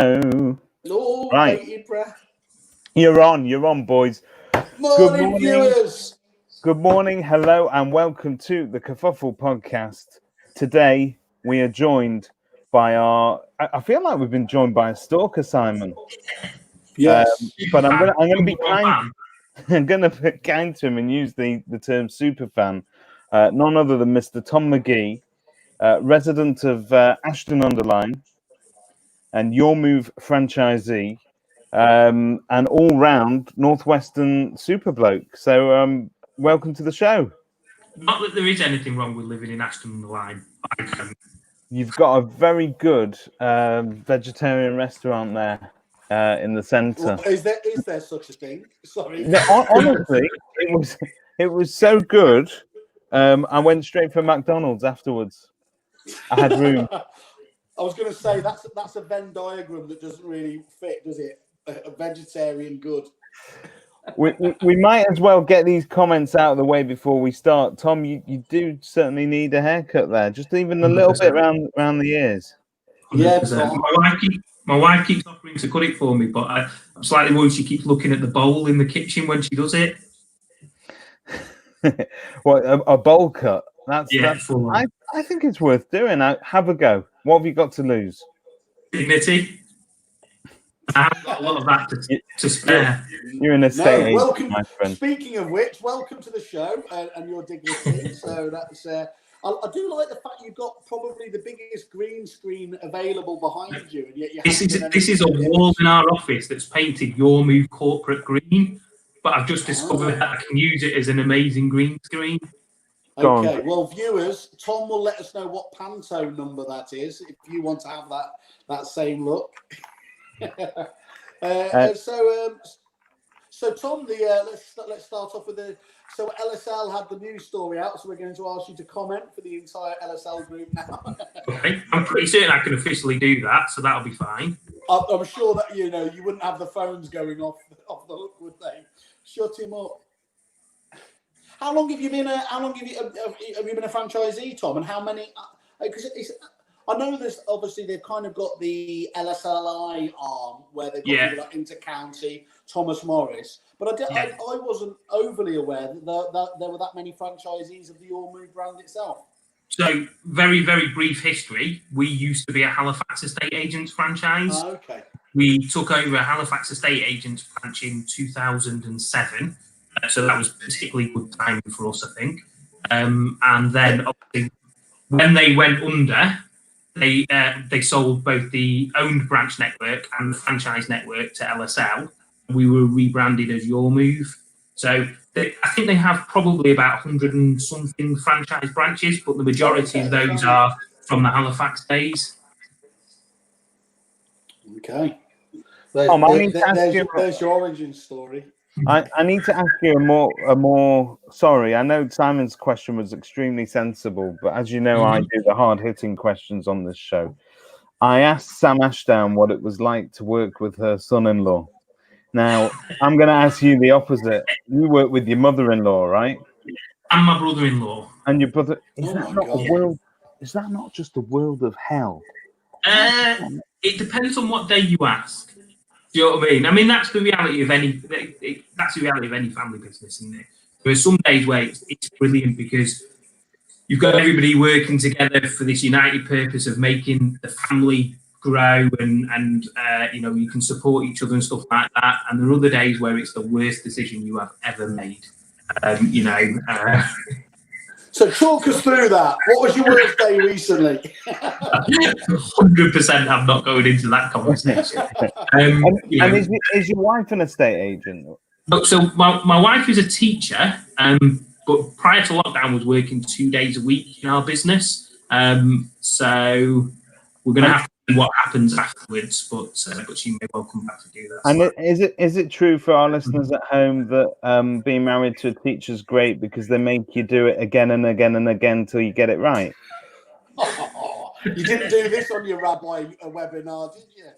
Oh, No, right. bated breath. You're on, boys. Morning, viewers. Good morning, hello, and welcome to the Kerfuffle Podcast. Today, we are joined by I feel like we've been joined by a stalker, Simon. Yes. But I'm gonna be kind. I'm gonna be kind to him and use the term superfan. None other than Mr. Tom McGee, resident of Ashton-under-Lyne, and Your Move franchisee, and all-round Northwestern super bloke. So, welcome to the show. Not that there is anything wrong with living in Ashton-under-Lyne. You've got a very good vegetarian restaurant there in the centre. Is there such a thing? Sorry. No, honestly, it was so good. I went straight for McDonald's afterwards. I had room. I was going to say that's a Venn diagram that doesn't really fit, does it? A vegetarian good. We might as well get these comments out of the way before we start. Tom, you do certainly need a haircut there, just even a little 100%. Bit around the ears. Yeah, my wife keeps offering to cut it for me, but I'm slightly worried she keeps looking at the bowl in the kitchen when she does it. What, a bowl cut? That's I think it's worth doing. Have a go. What have you got to lose? Dignity. I haven't got a lot of that to spare. You're in a state age, welcome, my friend. Speaking of which, welcome to the show and your dignity. So that's I do like the fact you've got probably the biggest green screen available behind you, and yet you this is a wall in our office that's painted Your Move corporate green, but I've just discovered that I can use it as an amazing green screen. Okay, well, viewers, Tom will let us know what Pantone number that is if you want to have that same look. So Tom, let's start off with so LSL had the news story out, so we're going to ask you to comment for the entire LSL group now. Okay, I'm pretty certain I can officially do that, so that'll be fine. I'm sure that you wouldn't have the phones going off the hook, would they? Shut him up. How long have you been a franchisee, Tom? And how many? Because I know there's obviously they've kind of got the LSLI arm where they've got people like Inter-County, Thomas Morris, but I wasn't overly aware that there were that many franchisees of the Your Move brand itself. So very, very brief history. We used to be a Halifax Estate Agents franchise. Okay. We took over a Halifax Estate Agents branch in 2007. So that was particularly good timing for us, I think. And then obviously when they went under, they sold both the owned branch network and the franchise network to LSL. We were rebranded as Your Move. So I think they have probably about 100 and something franchise branches, but the majority of those are from the Halifax days. Okay. There's your origin story. I need to ask you a more. Sorry, I know Simon's question was extremely sensible, but as you know, I do the hard-hitting questions on this show. I asked Sam Ashdown what it was like to work with her son-in-law. Now, I'm going to ask you the opposite. You work with your mother-in-law, right? And my brother-in-law. And your brother. Is that not just a world of hell? It depends on what day you ask. Do you know what I mean? I mean, that's the reality of any family business, isn't it? There are some days where it's brilliant because you've got everybody working together for this united purpose of making the family grow and you can support each other and stuff like that. And there are other days where it's the worst decision you have ever made. So talk us through that. What was your worst day recently? 100% I'm not going into that conversation. And is your wife an estate agent? So my wife is a teacher, but prior to lockdown was working 2 days a week in our business. So we're going to have to see what happens afterwards, but she may well come back to do that. And is it true for our listeners at home that being married to a teacher is great because they make you do it again and again and again until you get it right? You didn't do this on your rabbi webinar, did you?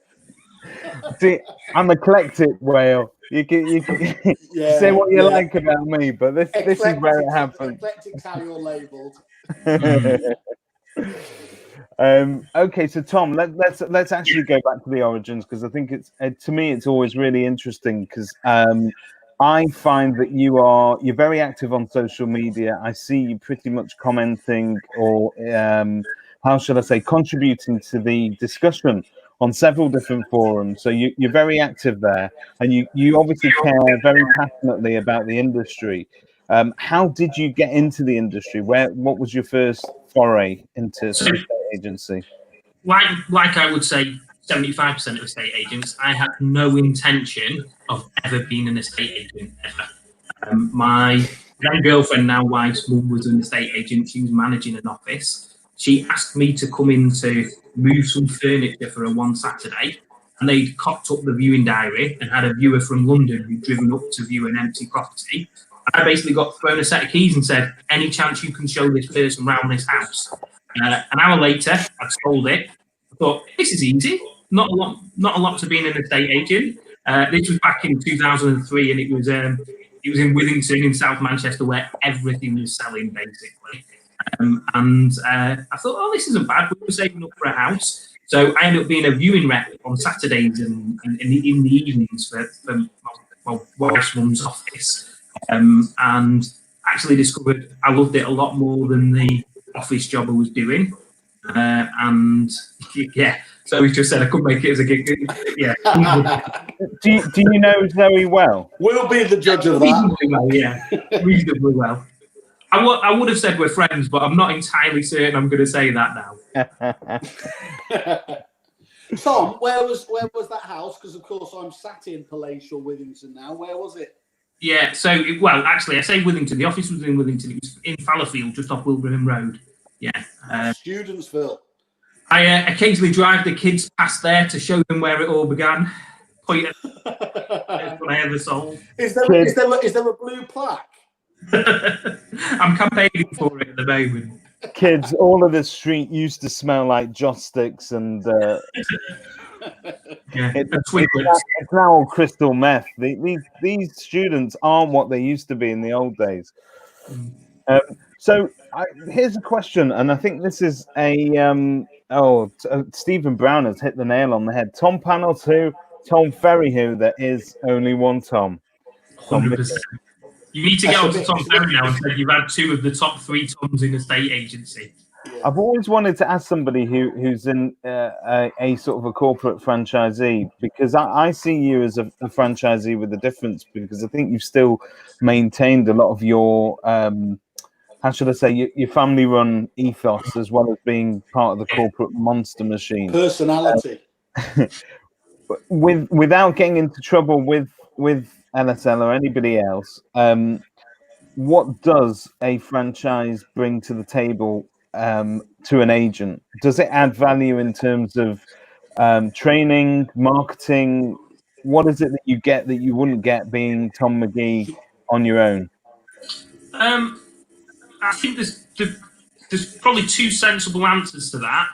See, I'm eclectic, Whale. You can say what you like about me, but this is where it happens. Eclectic's how you're labelled. Okay, so Tom, let's actually go back to the origins, because I think it's to me it's always really interesting, because I find that you're very active on social media. I see you pretty much commenting or how shall I say, contributing to the discussion on several different forums. So you're very active there, and you obviously care very passionately about the industry. How did you get into the industry? What was your first foray into estate agency? Like I would say, 75% of estate agents, I had no intention of ever being an estate agent ever. My then girlfriend, now wife's mum, was an estate agent. She was managing an office. She asked me to come in to move some furniture for her one Saturday, and they'd cocked up the viewing diary and had a viewer from London who'd driven up to view an empty property. I basically got thrown a set of keys and said, "Any chance you can show this person around this house?" An hour later, I'd sold it. I thought, this is easy. Not a lot to being an estate agent. This was back in 2003, and it was in Withington in South Manchester, where everything was selling basically. I thought, oh, this isn't bad. We were saving up for a house, so I ended up being a viewing rep on Saturdays and in the evenings for my wife's mum's office. And actually discovered I loved it a lot more than the office job I was doing. And yeah, so we just said I couldn't make it as a gig. Yeah. Do you know Zoe well? We'll be the judge of that. Reasonably well, yeah. Reasonably well. I would have said we're friends, but I'm not entirely certain I'm going to say that now. Tom, where was that house? Because of course I'm sat in Palatial Withington now. Where was it? Yeah, actually, I say Withington. The office was in Withington. It was in Fallowfield, just off Wilbraham Road. Yeah. Studentsville. I occasionally drive the kids past there to show them where it all began. Point at what I ever sold. Is there a blue plaque? I'm campaigning for it at the moment. Kids, all of this street used to smell like joss sticks and it's now all crystal meth. These students aren't what they used to be in the old days. So here's a question, and I think this is Stephen Brown has hit the nail on the head. Tom Panels who? Tom Ferry who? There is only one Tom. 100%. You need to get on to Tom Ferry now and say you've had two of the top 3 Toms in the estate agency. I've always wanted to ask somebody who's in a sort of a corporate franchisee, because I see you as a franchisee with a difference, because I think you've still maintained a lot of your, how should I say, your family-run ethos, as well as being part of the corporate monster machine. Personality. Without getting into trouble with LSL or anybody else, what does a franchise bring to the table to an agent? Does it add value in terms of training, marketing? What is it that you get that you wouldn't get being Tom McGee on your own? I think there's probably 2 sensible answers to that.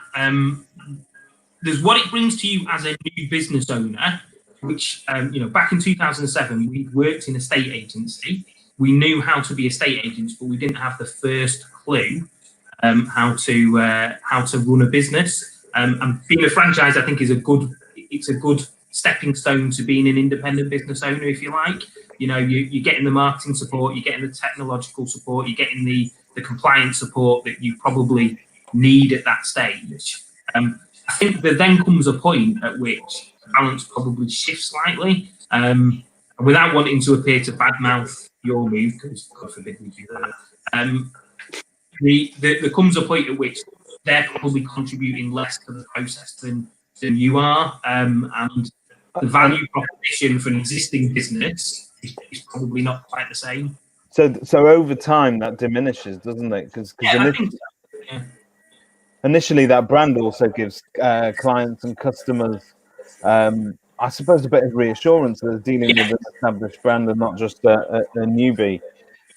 There's what it brings to you as a new business owner, which, back in 2007, we worked in a estate agency. We knew how to be estate agents, but we didn't have the first clue how to run a business. And being a franchise, I think, is a good stepping stone to being an independent business owner, if you like. You're getting the marketing support, you're getting the technological support, you're getting the compliance support that you probably need at that stage. I think there then comes a point at which balance probably shifts slightly. Without wanting to appear to badmouth your move, because God forbid we do that, there comes a point at which they're probably contributing less to the process than you are, and the value proposition for an existing business is probably not quite the same. So over time that diminishes, doesn't it? Because initially that brand also gives clients and customers, I suppose, a bit of reassurance that they're dealing with an established brand and not just a newbie.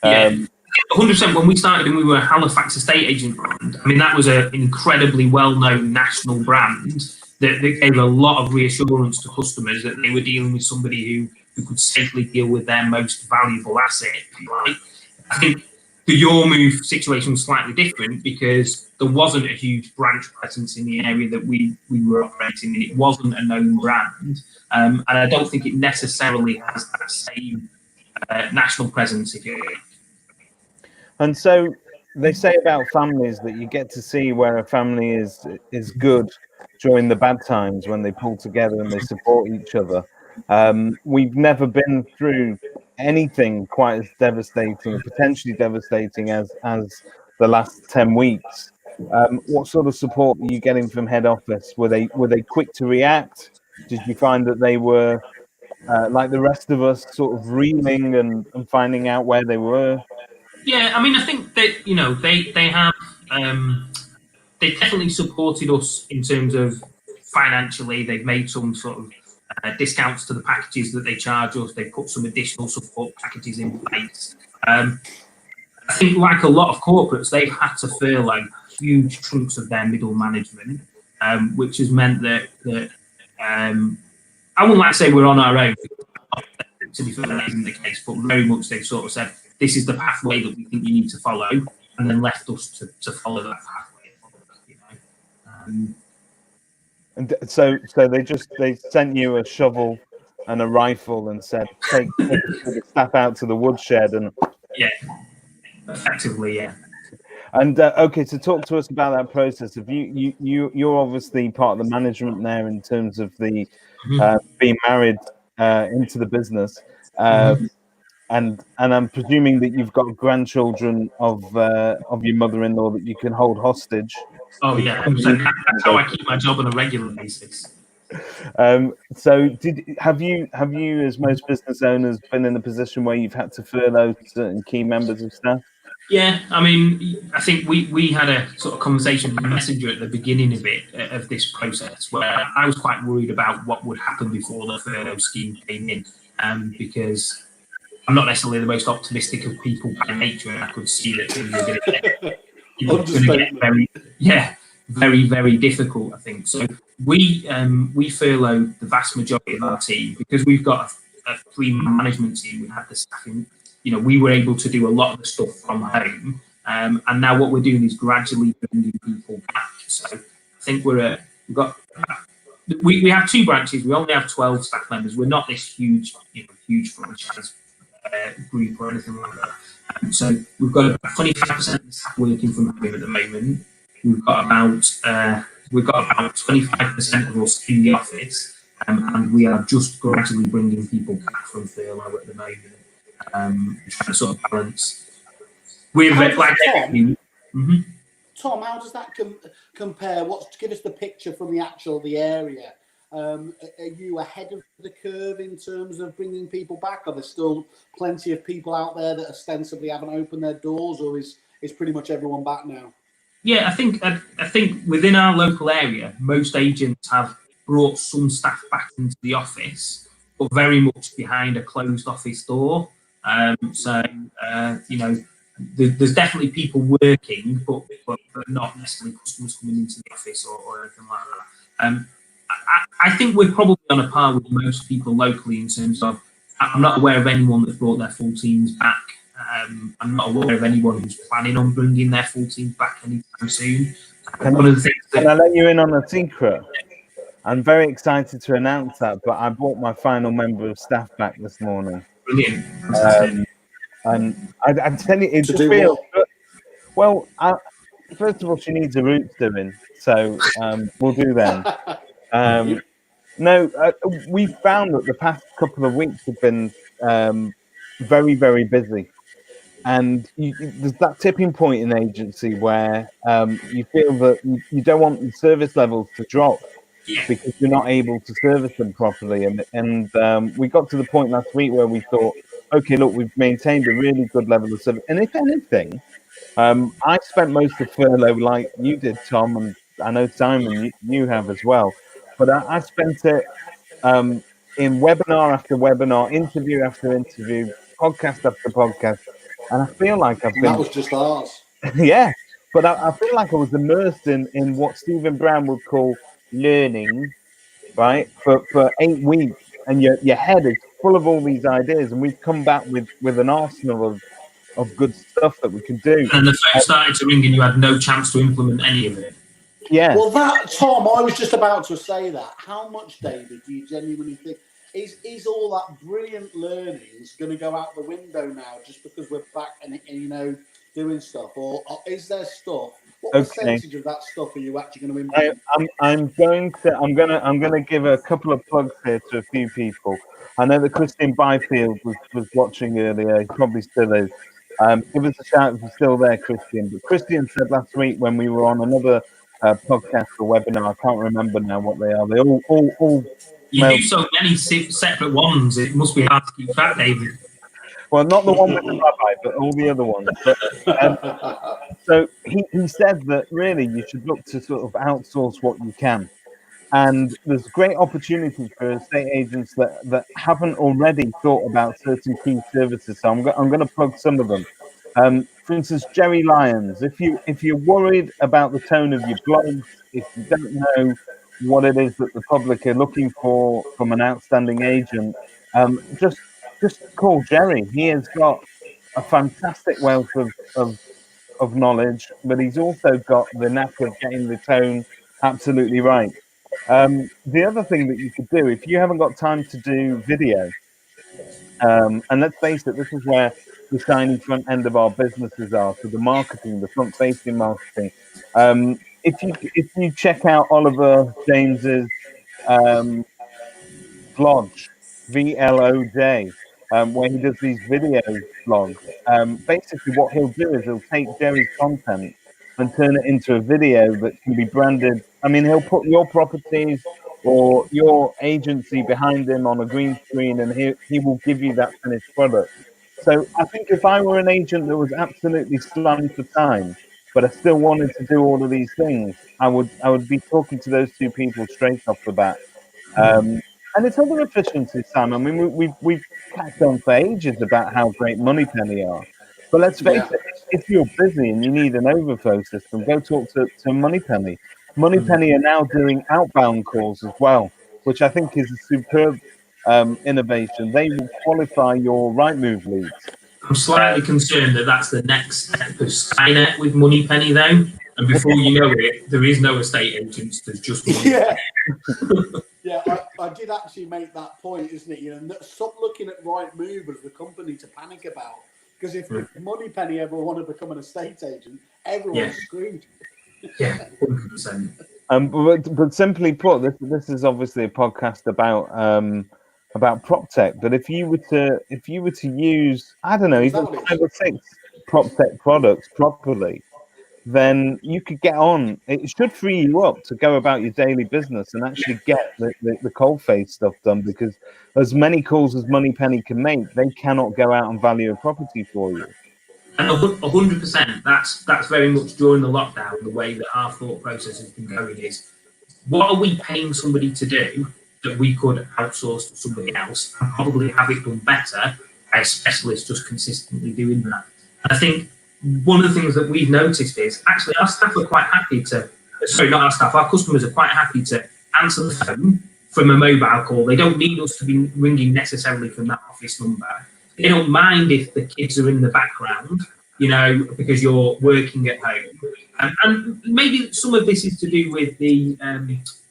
100%. When we started and we were a Halifax estate agent brand, I mean, that was an incredibly well-known national brand that gave a lot of reassurance to customers that they were dealing with somebody who could safely deal with their most valuable asset, if you like. I think The Your Move situation was slightly different because there wasn't a huge branch presence in the area that we were operating in. It wasn't a known brand, and I don't think it necessarily has that same national presence, if you will. And so they say about families that you get to see where a family is good during the bad times when they pull together and they support each other. We've never been through anything quite as devastating or potentially devastating as the last 10 weeks. What sort of support are you getting from head office? Were they quick to react? Did you find that they were like the rest of us, sort of reeling and finding out where they were? Yeah, I mean, I think that they have they definitely supported us in terms of financially. They've made some sort of discounts to the packages that they charge us. They put some additional support packages in place. I think, like a lot of corporates, they've had to furlough huge chunks of their middle management, which has meant that I wouldn't like to say we're on our own. To be fair, that isn't the case, but very much they've sort of said, this is the pathway that we think you need to follow, and then left us to follow that pathway. And so they sent you a shovel and a rifle and said, take the staff out to the woodshed. And yeah, effectively, yeah. And okay, so talk to us about that process. If you're obviously part of the management there in terms of the being married into the business. And I'm presuming that you've got grandchildren of your mother-in-law that you can hold hostage. Oh yeah, that's how I keep my job on a regular basis. So have you, as most business owners, been in a position where you've had to furlough certain key members of staff? Yeah, I mean, I think we had a sort of conversation with Messenger at the beginning of this process where I was quite worried about what would happen before the furlough scheme came in, because I'm not necessarily the most optimistic of people by nature, and I could see that things were going to get very, very difficult, I think. So we furloughed the vast majority of our team because we've got a three-man management team. We had the staffing. We were able to do a lot of the stuff from home, and now what we're doing is gradually bringing people back. So I think we have two branches. We only have 12 staff members. We're not this huge franchise group or anything like that. So we've got about 25% of the staff working from home at the moment. We've got about 25% of us in the office, and we are just gradually bringing people back from furlough at the moment. Trying to sort of balance. Tom, how does that compare? Give us the picture from the area. Are you ahead of the curve in terms of bringing people back? Are there still plenty of people out there that ostensibly haven't opened their doors, or is pretty much everyone back now? Yeah, I think within our local area, most agents have brought some staff back into the office, but very much behind a closed office door. There's definitely people working, but not necessarily customers coming into the office or anything like that. I think we're probably on a par with most people locally in terms of, I'm not aware of anyone that's brought their full teams back. I'm not aware of anyone who's planning on bringing their full teams back anytime soon. One of the things can I let you in on a secret? I'm very excited to announce that, but I brought my final member of staff back this morning. Brilliant. And I'm telling you, it just feels good. Well, first of all, she needs a roots doing, so we'll do them. We found that the past couple of weeks have been very, very busy. And there's that tipping point in agency where you feel that you don't want the service levels to drop because you're not able to service them properly. And we got to the point last week where we thought, okay, look, we've maintained a really good level of service. And if anything, I spent most of furlough like you did, Tom, and I know, Simon, you have as well. But I spent it in webinar after webinar, interview after interview, podcast after podcast. And I feel like I've been... That was just ours. Yeah, but I feel like I was immersed in what Stephen Brown would call learning, right, for 8 weeks. And your head is full of all these ideas. And we've come back with an arsenal good stuff that we can do. And the phone started to ring and you had no chance to implement any of it. Yeah. Well, Tom, I was just about to say that. How much, David, do you genuinely think is all that brilliant learnings going to go out the window now just because we're back and doing stuff, or is there stuff? What percentage of that stuff are you actually going to implement? I'm going to give a couple of plugs here to a few people. I know that Christian Byfield was watching earlier. He probably still is. Give us a shout if you're still there, Christian. But Christian said last week when we were on another podcast or webinar, I can't remember now what they are. They all you do so many separate ones. It must be hard to keep track, David. Well, not the one with the rabbi, but all the other ones. But, so he said that really you should look to sort of outsource what you can. And there's great opportunities for estate agents that haven't already thought about certain key services. So I'm going to plug some of them. For instance, Jerry Lyons. If you're worried about the tone of your blogs, if you don't know what it is that the public are looking for from an outstanding agent, just call Jerry. He has got a fantastic wealth of knowledge, but he's also got the knack of getting the tone absolutely right. The other thing that you could do, if you haven't got time to do video, and let's face it, this is where the shiny front end of our businesses are, so the marketing, the front-facing marketing. If you check out Oliver James's vlog, VLOJ, where he does these video vlogs, basically what he'll do is he'll take Jerry's content and turn it into a video that can be branded. I mean, he'll put your properties or your agency behind him on a green screen, and he will give you that finished product. So I think if I were an agent that was absolutely slammed for time, but I still wanted to do all of these things, I would be talking to those two people straight off the bat. And it's other efficiencies, Sam. I mean, we've cracked on for ages about how great Moneypenny are. But let's face it, if you're busy and you need an overflow system, go talk to Moneypenny. Moneypenny are now doing outbound calls as well, which I think is a superb innovation. They will qualify your Rightmove leads. I'm slightly concerned that that's the next step of Skynet with Moneypenny, though. And before you know it, there is no estate agents. There's just Moneypenny. Yeah, I did actually make that point, isn't it? Stop looking at Rightmove as the company to panic about. Because if Moneypenny ever want to become an estate agent, everyone's screwed. Yeah, 100%. But simply put, this is obviously a podcast about prop tech. But if you were to use, I don't know, even 5 or 6 prop tech products properly, then you could get on. It should free you up to go about your daily business and actually get the cold-face stuff done, because as many calls as Moneypenny can make, they cannot go out and value a property for you. And 100%, that's very much during the lockdown, the way that our thought process has been going is, what are we paying somebody to do that we could outsource to somebody else and probably have it done better by a specialist just consistently doing that? And I think one of the things that we've noticed is actually our staff are quite happy our customers are quite happy to answer the phone from a mobile call. They don't need us to be ringing necessarily from that office number. They don't mind if the kids are in the background, because you're working at home. And maybe some of this is to do with the,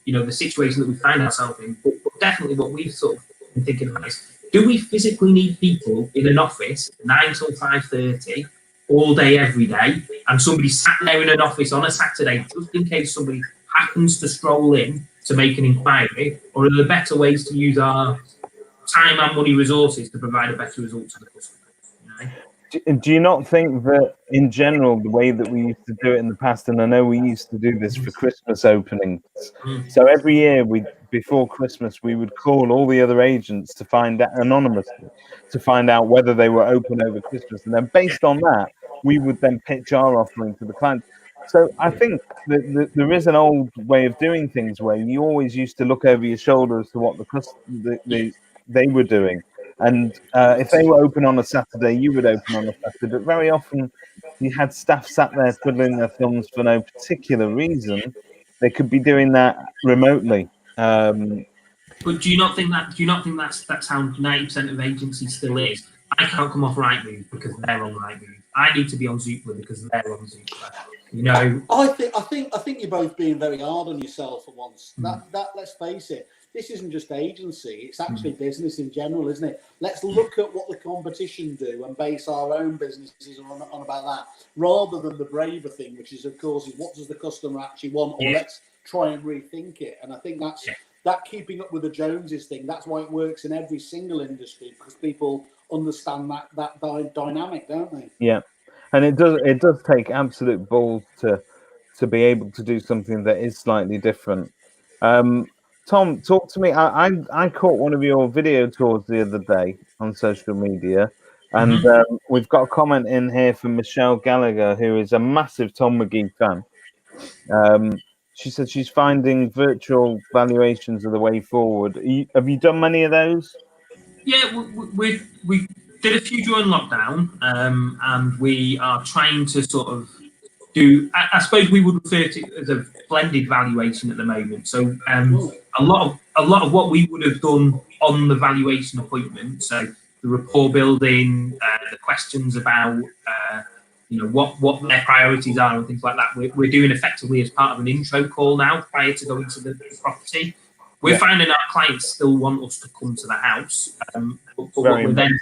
the situation that we find ourselves in. But definitely what we've sort of been thinking about is, do we physically need people in an office 9 till 5:30 all day, every day, and somebody sat there in an office on a Saturday just in case somebody happens to stroll in to make an inquiry? Or are there better ways to use our time and money resources to provide a better result to the customer? Do you not think that in general, the way that we used to do it in the past, and I know we used to do this for Christmas openings, so every year before Christmas, we would call all the other agents to find out anonymously, to find out whether they were open over Christmas. And then based on that, we would then pitch our offering to the client. So I think that there is an old way of doing things where you always used to look over your shoulder as to what they were doing. And if they were open on a Saturday, you would open on a Saturday. But very often you had staff sat there twiddling their thumbs for no particular reason. They could be doing that remotely. But do you not think that's how 90% of agencies still is? I can't come off Rightmove because they're on Rightmove. I need to be on Zoopla because they're on Zoopla. You know, I think you're both being very hard on yourself for once. That let's face it, this isn't just agency; it's actually business in general, isn't it? Let's look at what the competition do and base our own businesses on about that, rather than the braver thing, which is, of course, is what does the customer actually want, or let's try and rethink it. And I think that's that keeping up with the Joneses thing. That's why it works in every single industry, because people understand that dynamic, don't they? Yeah, and it does take absolute balls to be able to do something that is slightly different. Tom, talk to me. I caught one of your video tours the other day on social media, and we've got a comment in here from Michelle Gallagher, who is a massive Tom McGee fan. She said she's finding virtual valuations are the way forward. Have you done many of those? Yeah, we did a few during lockdown, and we are trying to sort of do. I suppose we would refer to it as a blended valuation at the moment. So a lot of what we would have done on the valuation appointment, so the rapport building, the questions about what their priorities are and things like that, we're doing effectively as part of an intro call now prior to going to the property. We're finding our clients still want us to come to the house, but what we're then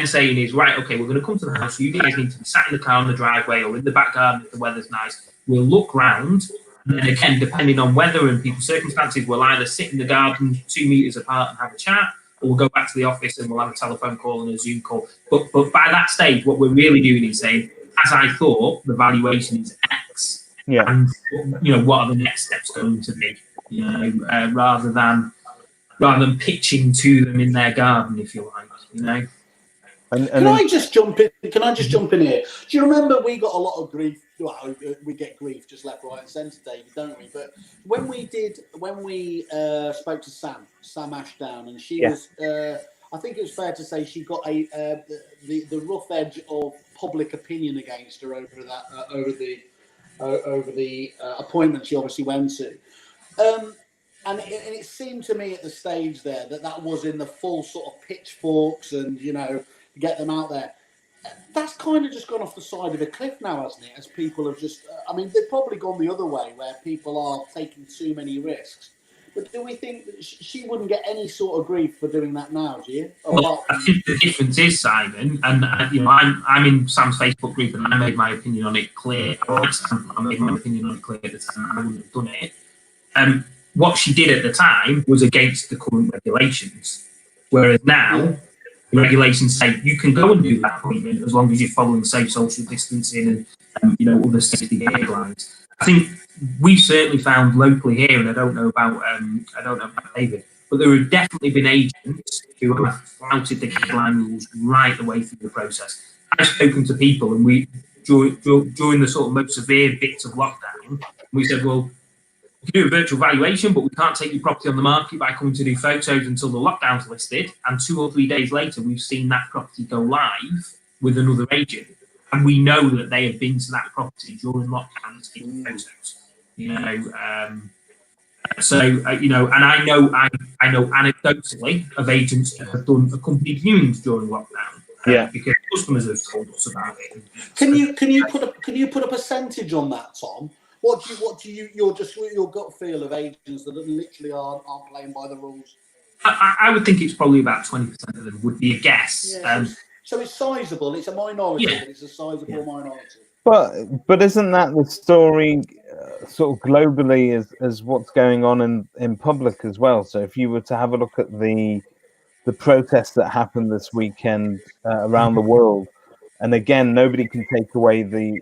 saying is, right, okay, we're going to come to the house. You guys need to be sat in the car in the driveway or in the back garden if the weather's nice. We'll look round, and then again, depending on weather and people's circumstances, we'll either sit in the garden 2 meters apart and have a chat, or we'll go back to the office and we'll have a telephone call and a Zoom call. But by that stage, what we're really doing is saying, as I thought, the valuation is X, and what are the next steps going to be? Rather than pitching to them in their garden, if you like, Can I just jump in? Can I just jump in here? Do you remember we got a lot of grief? Well, we get grief just left, right, and centre, David, don't we? But when we spoke to Sam Ashdown, and she was, I think it was fair to say she got the rough edge of public opinion against her over the appointment she obviously went to. And it seemed to me at the stage there that was in the full sort of pitchforks and, get them out there. That's kind of just gone off the side of the cliff now, hasn't it? As people have just, they've probably gone the other way where people are taking too many risks. But do we think that she wouldn't get any sort of grief for doing that now, do you? Well, I think the difference is, Simon, and I'm in Sam's Facebook group and I made my opinion on it clear. I made my opinion on it clear at the time. I wouldn't have done it. What she did at the time was against the current regulations, whereas now the regulations say you can go and do that appointment as long as you're following safe social distancing and other safety guidelines. I think we've certainly found locally here, and I don't know about David, but there have definitely been agents who have flouted the guideline rules right the way through the process. I've spoken to people, and we during the sort of most severe bits of lockdown, we said, well, you can do a virtual valuation, but we can't take your property on the market by coming to do photos until the lockdown's listed. And 2 or 3 days later, we've seen that property go live with another agent. And we know that they have been to that property during lockdowns taking photos. And I know anecdotally of agents that have done accompanied viewings during lockdown. Because customers have told us about it. Can you put a percentage on that, Tom? What do you your gut feel of agents that literally aren't playing by the rules? I would think it's probably about 20% of them would be a guess. Yeah, so it's sizable. It's a minority, but it's a sizable minority. But isn't that the story, sort of globally, as what's going on in public as well? So if you were to have a look at the protests that happened this weekend around the world, and again, nobody can take away the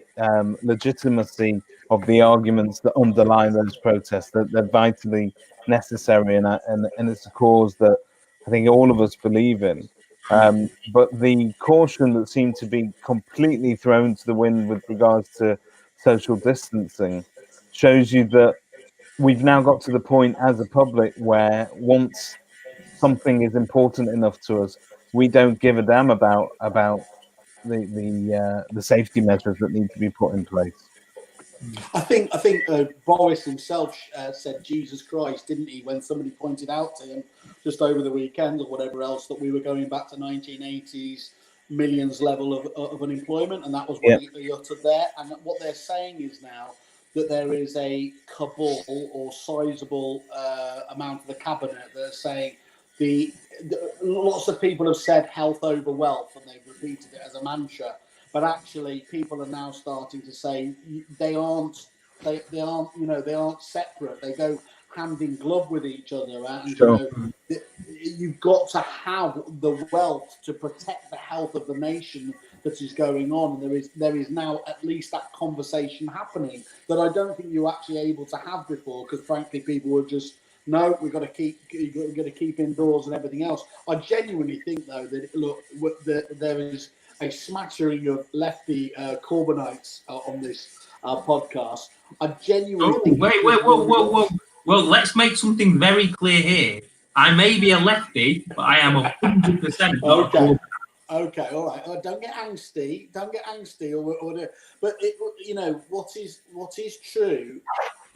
legitimacy of the arguments that underlie those protests. That they're vitally necessary, and it's a cause that I think all of us believe in. But the caution that seemed to be completely thrown to the wind with regards to social distancing shows you that we've now got to the point as a public where once something is important enough to us, we don't give a damn about the safety measures that need to be put in place. I think Boris himself said Jesus Christ, didn't he, when somebody pointed out to him just over the weekend or whatever else, that we were going back to 1980s millions level of unemployment, and that was what he uttered there. And what they're saying is now that there is a cabal or sizable amount of the cabinet that are saying lots of people have said health over wealth, and they've repeated it as a mantra. But actually, people are now starting to say they aren't separate. They go hand in glove with each other, and you've got to have the wealth to protect the health of the nation that is going on. And there is now at least that conversation happening that I don't think you were actually able to have before, because frankly, people were just, no, we've got to keep indoors and everything else. I genuinely think, though, that there is a smattering of lefty Corbynites on this podcast. I genuinely think. Whoa. Well, let's make something very clear here. I may be a lefty, but I am 100% not a Corbynite. Okay, all right. Don't get angsty. But what is true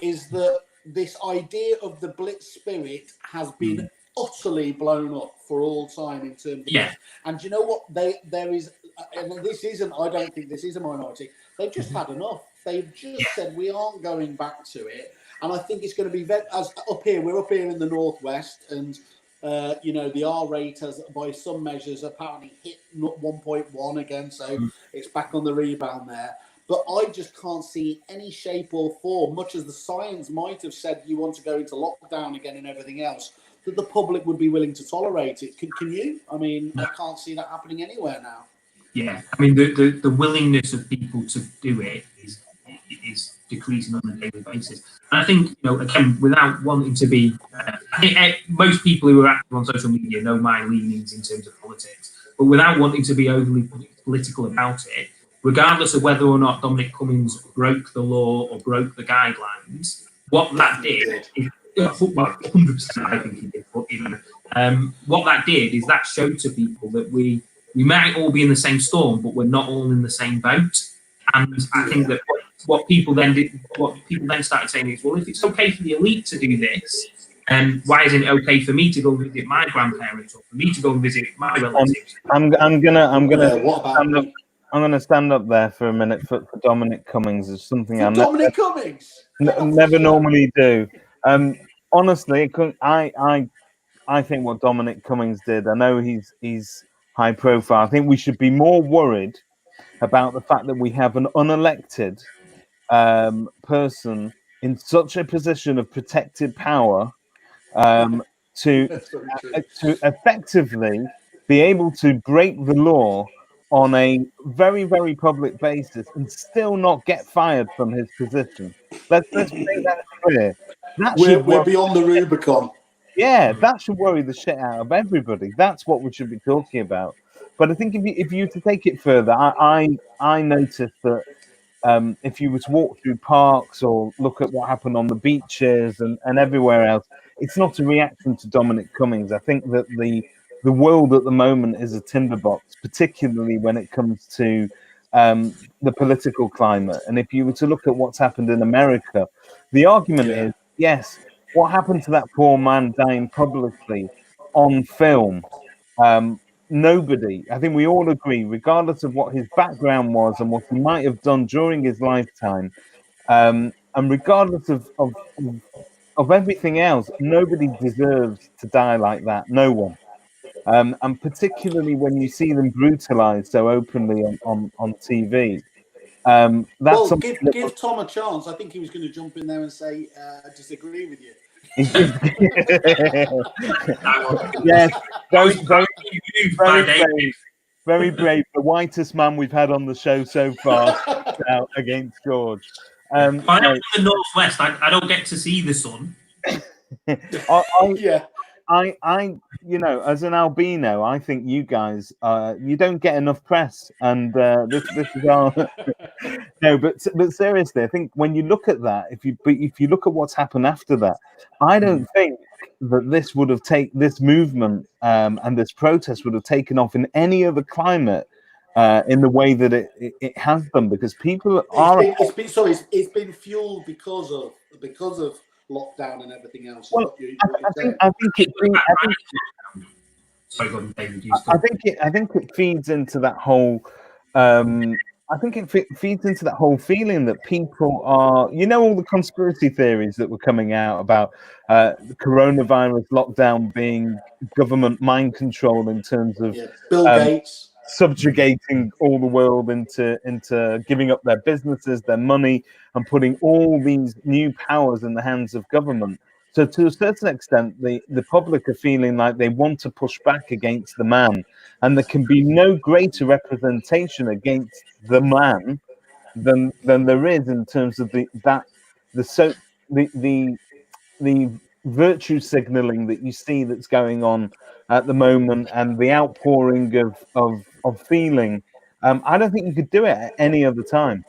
is that this idea of the Blitz spirit has been utterly blown up for all time in terms of And you know what? There is, and this isn't. I don't think this is a minority. They've just had enough. They've just said we aren't going back to it. And I think it's going to be as up here. We're up here in the northwest, and the R rate has, by some measures, apparently hit 1.1 again. So it's back on the rebound there. But I just can't see any shape or form, much as the science might have said you want to go into lockdown again and everything else, that the public would be willing to tolerate it. Can you? I mean, I can't see that happening anywhere now. Yeah, I mean, the willingness of people to do it is decreasing on a daily basis. And I think, again, without wanting to be, I think most people who are active on social media know my leanings in terms of politics, but without wanting to be overly political about it, regardless of whether or not Dominic Cummings broke the law or broke the guidelines, what that did is, 100% I think he did, but what that did is that showed to people that we might all be in the same storm, but we're not all in the same boat. And I think that what people then started saying is, well, if it's okay for the elite to do this, why isn't it okay for me to go visit my grandparents or for me to go and visit my relatives? I'm gonna stand up there for a minute for Dominic Cummings. Is something Dominic Cummings never normally do. Honestly, I think what Dominic Cummings did. I know he's high profile. I think we should be more worried about the fact that we have an unelected person in such a position of protected power to effectively be able to break the law on a very, very public basis and still not get fired from his position. Let's make that clear. We're beyond the Rubicon. Yeah, that should worry the shit out of everybody. That's what we should be talking about. But I think if you to take it further, I noticed that if you were to walk through parks or look at what happened on the beaches and everywhere else, it's not a reaction to Dominic Cummings. I think that the world at the moment is a tinderbox, particularly when it comes to the political climate. And if you were to look at what's happened in America, the argument is, yes, what happened to that poor man dying publicly on film? Nobody, I think we all agree, regardless of what his background was and what he might have done during his lifetime, and regardless of everything else, nobody deserves to die like that. No one. And particularly when you see them brutalized so openly on TV. Give Tom a chance. I think he was going to jump in there and say, I disagree with you. Yes, very brave. The whitest man we've had on the show so far out against George. I'm in the northwest. I don't get to see the sun. I as an albino, I think you guys, you don't get enough press, and this is our no. But seriously, I think when you look at that, if you look at what's happened after that, I don't think that this would have this movement and this protest would have taken off in any other climate in the way that it has done, because people are. It's been fueled because of lockdown and everything else. Well, I think it feeds into that whole. I think it feeds into that whole feeling that people are, all the conspiracy theories that were coming out about the coronavirus lockdown being government mind control in terms of Bill Gates subjugating all the world into giving up their businesses, their money, and putting all these new powers in the hands of government. So to a certain extent, the public are feeling like they want to push back against the man, and there can be no greater representation against the man than there is in terms of the virtue signaling that you see that's going on at the moment, and the outpouring of feeling. I don't think you could do it at any other time.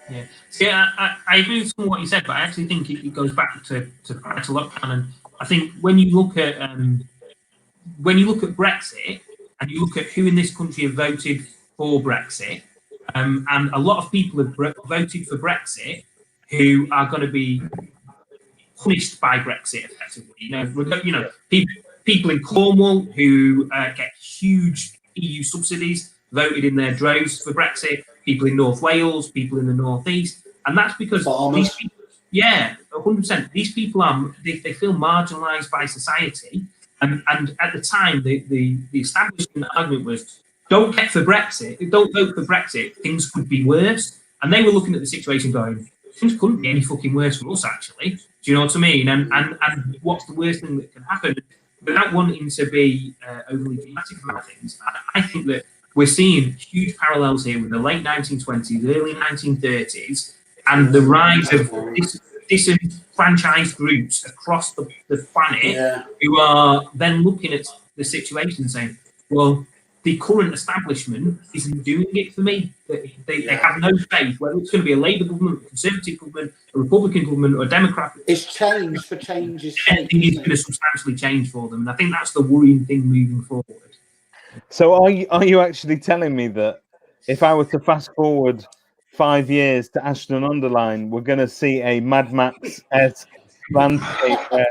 Yeah, see, I agree with some of what you said, but I actually think it goes back to prior to lockdown. And I think when you look at Brexit and you look at who in this country have voted for Brexit, and a lot of people have voted for Brexit who are going to be punished by Brexit effectively. People in Cornwall who get huge EU subsidies voted in their droves for Brexit. People in North Wales, people in the Northeast, and that's because these people, 100%. These people they feel marginalised by society, and at the time the establishment argument was don't vote for Brexit. Things could be worse, and they were looking at the situation going, things couldn't be any fucking worse for us actually. Do you know what I mean? And what's the worst thing that can happen? Without wanting to be overly dramatic about things, I think that we're seeing huge parallels here with the late 1920s, early 1930s, and the rise of disenfranchised groups across the planet who are then looking at the situation and saying, well, the current establishment isn't doing it for me. They have no faith, whether it's going to be a Labour government, a Conservative government, a Republican government, or a Democrat. It's change for change's sake. Anything is going to substantially change for them. And I think that's the worrying thing moving forward. So are you actually telling me that if I were to fast forward 5 years to Ashton-under-Lyne, we're going to see a Mad Max-esque landscape where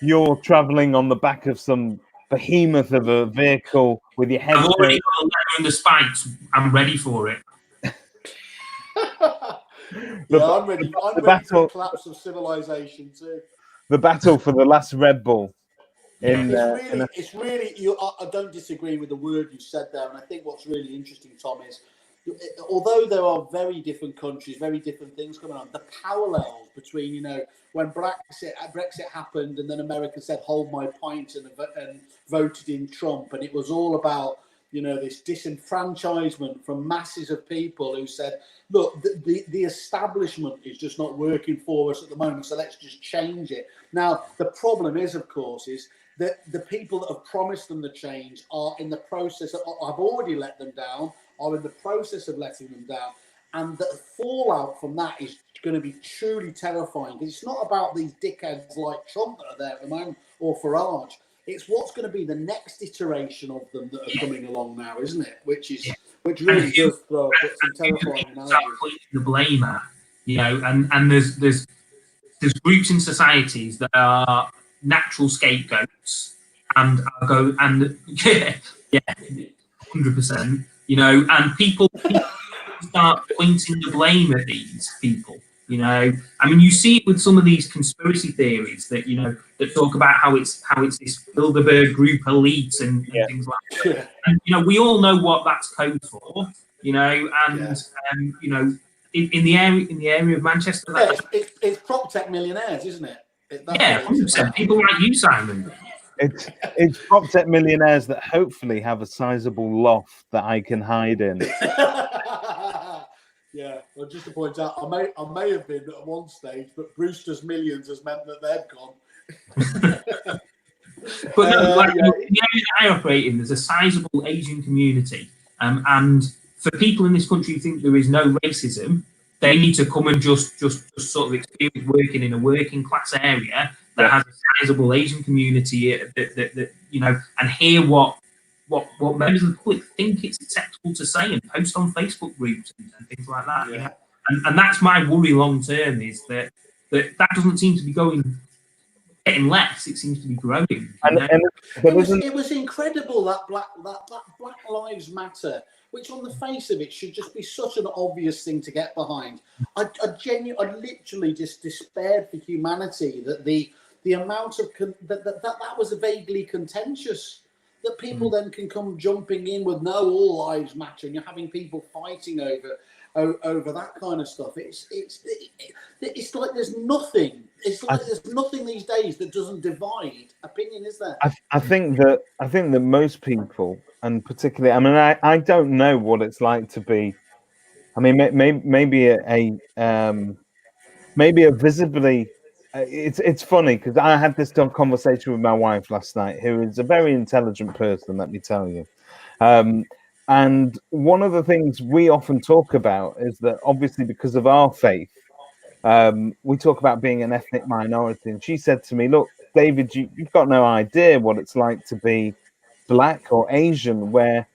you're travelling on the back of some behemoth of a vehicle with your head? I've already got a letter in the spikes. I'm ready for it. I'm ready. I'm ready for the collapse of civilization too. The battle for the last Red Bull. It's really. I don't disagree with the word you said there, and I think what's really interesting, Tom, is although there are very different countries, very different things going on, the parallels between when Brexit happened, and then America said "hold my pint" and voted in Trump, and it was all about this disenfranchisement from masses of people who said, look, the establishment is just not working for us at the moment, so let's just change it. Now, the problem is, of course, is that the people that have promised them the change are in the process of, have already let them down, are in the process of letting them down. And the fallout from that is going to be truly terrifying. It's not about these dickheads like Trump that are there at the moment, or Farage. It's what's going to be the next iteration of them that are coming along now, isn't it? Which really does throw some terrifying analogies. The blame at, and there's groups in societies that are natural scapegoats and go and 100%. And people start pointing the blame at these people. I mean, you see it with some of these conspiracy theories that that talk about how it's this Bilderberg group elite and things like that. And we all know what that's code for. In the area of Manchester, it's prop tech millionaires, isn't it? 100%. People like you, Simon. It's prop tech millionaires that hopefully have a sizable loft that I can hide in. Yeah, well, just to point out, I may have been at one stage, but Brewster's Millions has meant that they've gone. But no, in the area that I operate in, there's a sizable Asian community, and for people in this country who think there is no racism, they need to come and just sort of experience working in a working class area that has a sizable Asian community that and hear what members of the public think it's acceptable to say and post on Facebook groups and things like that. And that's my worry long term, is that doesn't seem to be going getting less. It seems to be growing. It was incredible that Black Lives Matter, which on the face of it should just be such an obvious thing to get behind. I literally just despaired for humanity that the amount of that was vaguely contentious. That people then can come jumping in with no, all lives matter, and you're having people fighting over that kind of stuff. It's like there's nothing. It's like there's nothing these days that doesn't divide opinion, is there? I think that most people, and particularly, I mean, I don't know what it's like to be. I mean, maybe a visibly. It's funny because I had this conversation with my wife last night, who is a very intelligent person, let me tell you. And one of the things we often talk about is that obviously because of our faith, we talk about being an ethnic minority. And she said to me, look, David, you've got no idea what it's like to be Black or Asian, where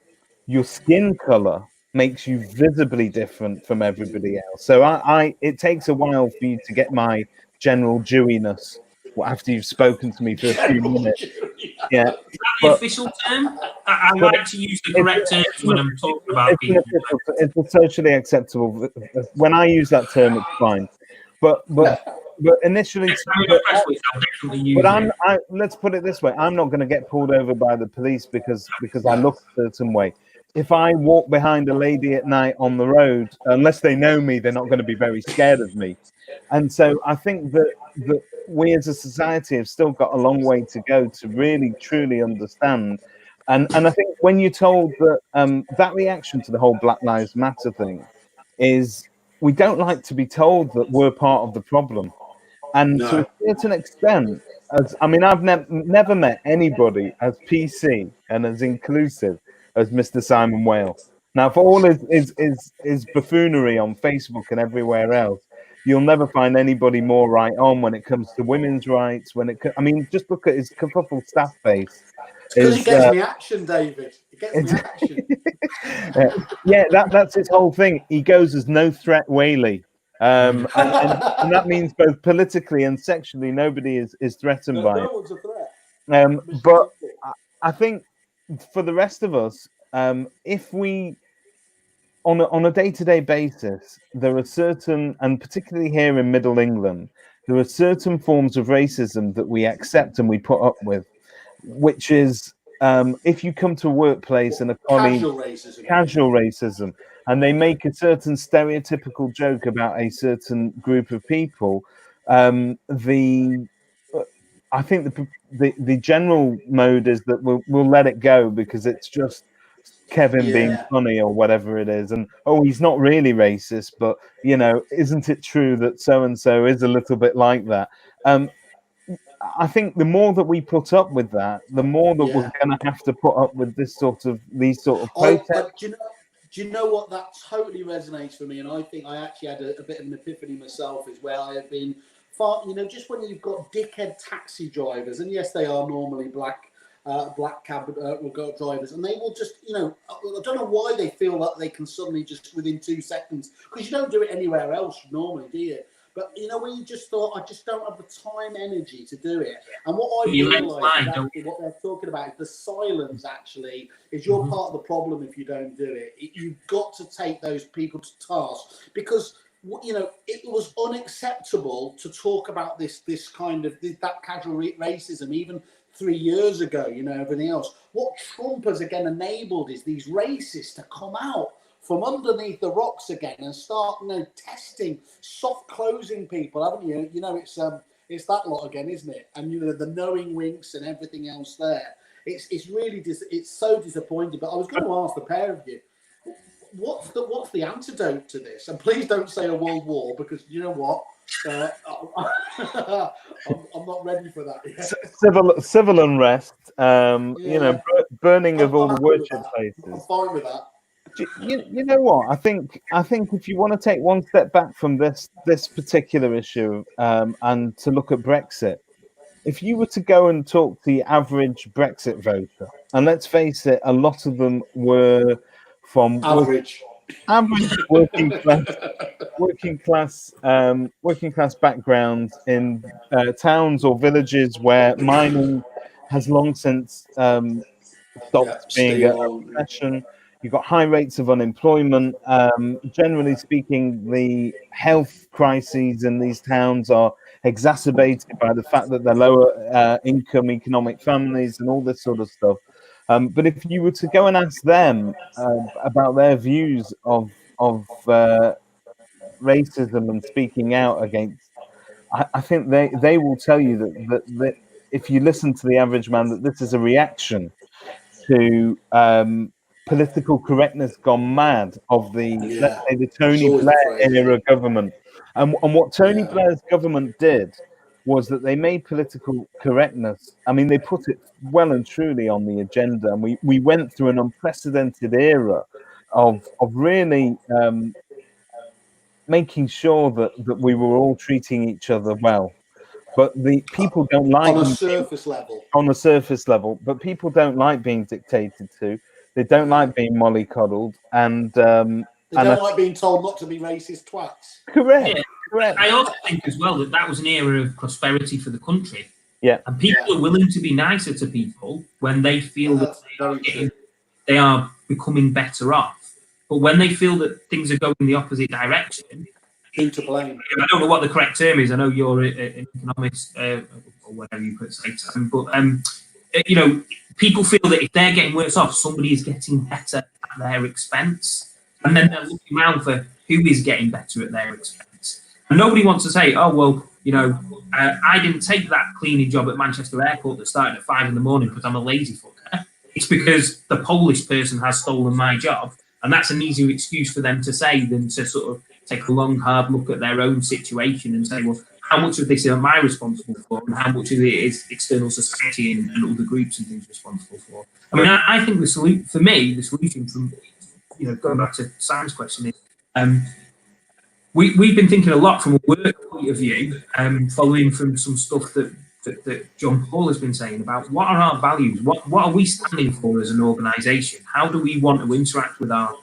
your skin color makes you visibly different from everybody else. So it takes a while for you to get my general Jewiness after you've spoken to me for a few minutes. Yeah. Is that the official term? I like to use the correct terms when I'm talking about people. It's socially acceptable. When I use that term, it's fine. But initially, let's put it this way: I'm not going to get pulled over by the police because I look a certain way. If I walk behind a lady at night on the road, unless they know me, they're not going to be very scared of me. And so I think that we as a society have still got a long way to go to really, truly understand. And I think when you're told that that reaction to the whole Black Lives Matter thing is we don't like to be told that we're part of the problem. And to a certain extent, I've never met anybody as PC and as inclusive as Mr. Simon Whale. Now, for all his buffoonery on Facebook and everywhere else, you'll never find anybody more right on when it comes to women's rights. Just look at his Kerfuffle staff base. Because he gets me action, David. He gets me action. Yeah, that's his whole thing. He goes as no threat Whaley. And that means both politically and sexually, nobody is threatened by it. No one's a threat. But I think for the rest of us, if we, on a day-to-day basis, there are certain, and particularly here in Middle England, there are certain forms of racism that we accept and we put up with, which is if you come to a workplace and a colleague, casual racism, and they make a certain stereotypical joke about a certain group of people, I think the general mode is that we'll let it go because it's just Kevin being funny or whatever it is, and he's not really racist, but isn't it true that so and so is a little bit like that? I think the more that we put up with that, the more that we're going to have to put up with these sort of protests. Do you know what? That totally resonates for me, and I think I actually had a bit of an epiphany myself as well. I have been just when you've got dickhead taxi drivers, and yes, they are normally black cab drivers, and they will just, I don't know why they feel that they can suddenly just within 2 seconds, because you don't do it anywhere else normally, do you? But when you just thought, I just don't have the time, energy to do it. And what I realised, what they're talking about is the silence. Actually, is you're part of the problem if you don't do it. You've got to take those people to task, because it was unacceptable to talk about this kind of that casual racism even 3 years ago. Everything else. What Trump has again enabled is these racists to come out from underneath the rocks again and start, testing, soft closing people, haven't you? It's that lot again, isn't it? And the knowing winks and everything else there. It's really it's so disappointing. But I was going to ask the pair of you, what's the antidote to this? And please don't say a world war, because you know what, I'm not ready for that yet. Civil unrest, burning of all the worship places. I'm fine with that. You know what? I think if you want to take one step back from this particular issue and to look at Brexit, if you were to go and talk to the average Brexit voter, and let's face it, a lot of them were from average. average working class background in towns or villages where mining has long since stopped being a profession. You've got high rates of unemployment. Generally speaking, the health crises in these towns are exacerbated by the fact that they're lower income economic families and all this sort of stuff. But if you were to go and ask them about their views of racism and speaking out against, I think they will tell you that if you listen to the average man, that this is a reaction to political correctness gone mad of the, let's say, the Tony Blair era government. And what Tony Blair's government did was that they made political correctness. I mean, they put it well and truly on the agenda. And we went through an unprecedented era of really making sure that we were all treating each other well. But the people don't like on a surface level. On a surface level, but people don't like being dictated to. They don't like being mollycoddled, and they don't like being told not to be racist twats. Correct. Yeah. Correct. I also think as well that was an era of prosperity for the country. Yeah. And people are willing to be nicer to people when they feel that they are becoming better off. But when they feel that things are going the opposite direction, who to blame? I don't know what the correct term is. I know you're an economist or whatever you could say, Sam, but people feel that if they're getting worse off, somebody is getting better at their expense, and then they're looking around for who is getting better at their expense. And nobody wants to say, "Oh well, I didn't take that cleaning job at Manchester Airport that started at 5 a.m. because I'm a lazy fucker." It's because the Polish person has stolen my job, and that's an easier excuse for them to say than to sort of take a long, hard look at their own situation and say, well, how much of this am I responsible for, and how much of it is external society and other groups and things responsible for? I mean, I think the solution from, going back to Sam's question is, we've been thinking a lot from a work point of view, following from some stuff that John Paul has been saying about what are our values, what are we standing for as an organisation, how do we want to interact with our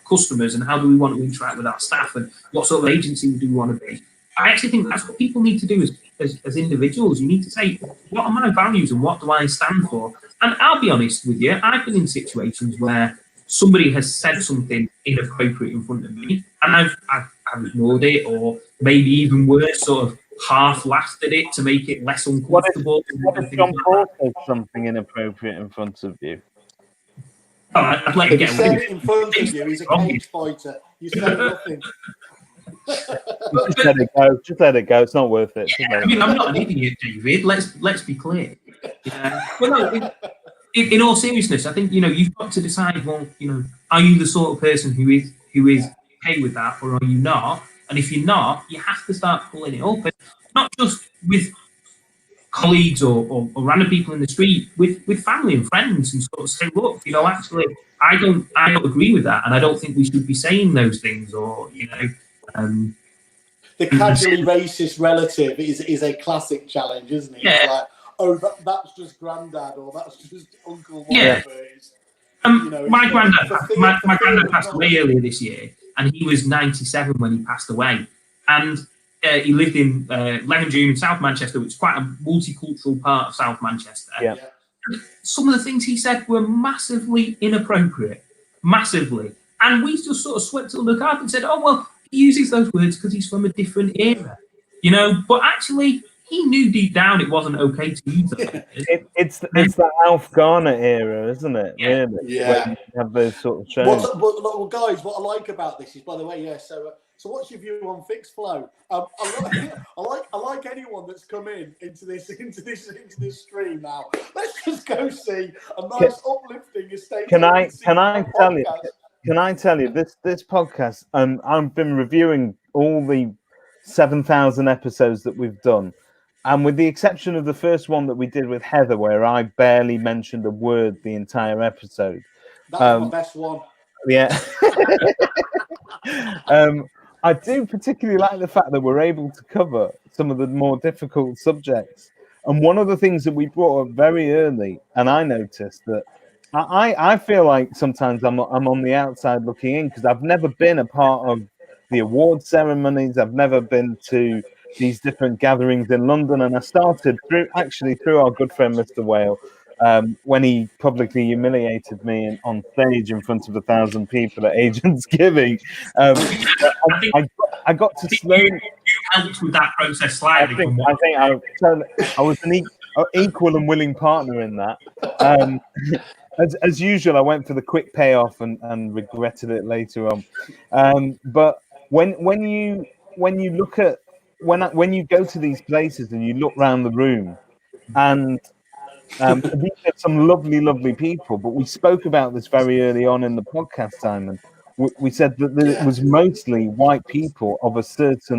customers, and how do we want to interact with our staff, and what sort of agency do we want to be. I actually think that's what people need to do as individuals. You need to say, what are my values and what do I stand for? And I'll be honest with you, I've been in situations where somebody has said something inappropriate in front of me, and I've ignored it, or maybe even worse, sort of half laughed at it to make it less uncomfortable. What if John Paul said something inappropriate in front of you? Oh, I'd let you get away. He said it in front of you. He's a cage fighter. You said nothing. Just let it go. It's not worth it. I mean, I'm not an idiot, David. Let's be clear. Well, no, in all seriousness, I think you've got to decide. Well, are you the sort of person who is okay with that, or are you not? And if you're not, you have to start pulling it up, and not just with colleagues or random people in the street, with family and friends, and sort of say, look, actually, I don't agree with that, and I don't think we should be saying those things, or the casually racist relative is a classic challenge, isn't it? Yeah. It's like, oh, that's just granddad, or that's just uncle. Yeah. My granddad passed away earlier this year, and he was 97 when he passed away, and he lived in Levenshulme in South Manchester, which is quite a multicultural part of South Manchester. Yeah. And some of the things he said were massively inappropriate, massively, and we just sort of swept it under the carpet and said, "Oh well, he uses those words because he's from a different era," But actually, he knew deep down it wasn't okay to use them. It's the Alf Garner era, isn't it? Yeah. Really? Yeah. When you have those sort of shows. Well, guys, what I like about this is, by the way, yeah. So what's your view on fixed flow? I like anyone that's come into this stream now. Let's just go see a nice uplifting estate. Can I tell you this podcast? I've been reviewing all the 7,000 episodes that we've done, and with the exception of the first one that we did with Heather, where I barely mentioned a word the entire episode. That's my best one. Yeah. I do particularly like the fact that we're able to cover some of the more difficult subjects. And one of the things that we brought up very early, and I noticed that I feel like sometimes I'm on the outside looking in because I've never been a part of the award ceremonies. I've never been to these different gatherings in London, and I started through our good friend Mr. Whale when he publicly humiliated me on stage in front of 1,000 people at Agents Giving. I got to slowly. You helped with that process slightly. I was an equal and willing partner in that. As usual, I went for the quick payoff and regretted it later on. But when you look at when you go to these places and you look around the room, and these are some lovely people. But we spoke about this very early on in the podcast, Simon. We said that it was mostly white people of a certain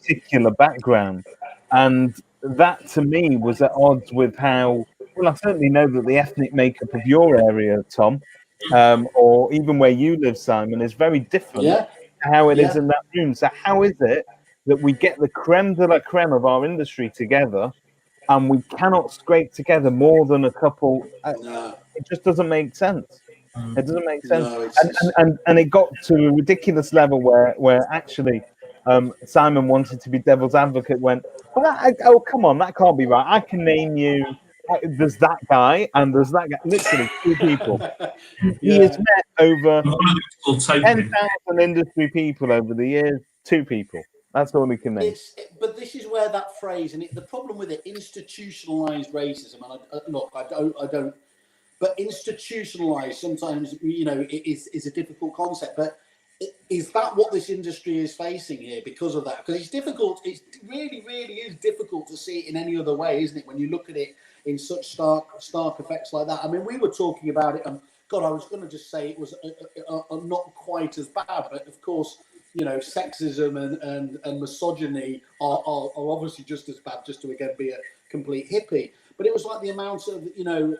particular background, and that to me was at odds with how. Well, I certainly know that the ethnic makeup of your area, Tom, or even where you live, Simon, is very different to how it is in that room. So how is it that we get the creme de la creme of our industry together and we cannot scrape together more than a couple? It just doesn't make sense. It doesn't make sense. No, and it got to a ridiculous level where actually Simon wanted to be devil's advocate, went, well, come on, that can't be right. I can name you. There's that guy and there's that guy. Literally 2 people. He has met over 10,000 industry people over the years. 2 people. That's all he can name. But this is where that phrase, and the problem with it, institutionalized racism. And I don't. But institutionalized sometimes, it is a difficult concept. But is that what this industry is facing here because of that? Because it's difficult. It really, really is difficult to see it in any other way, isn't it? When you look at it in such stark effects like that. I mean, we were talking about it, and God, I was going to just say it was not quite as bad, but of course, sexism and misogyny are obviously just as bad, just to again be a complete hippie. But it was like the amount of,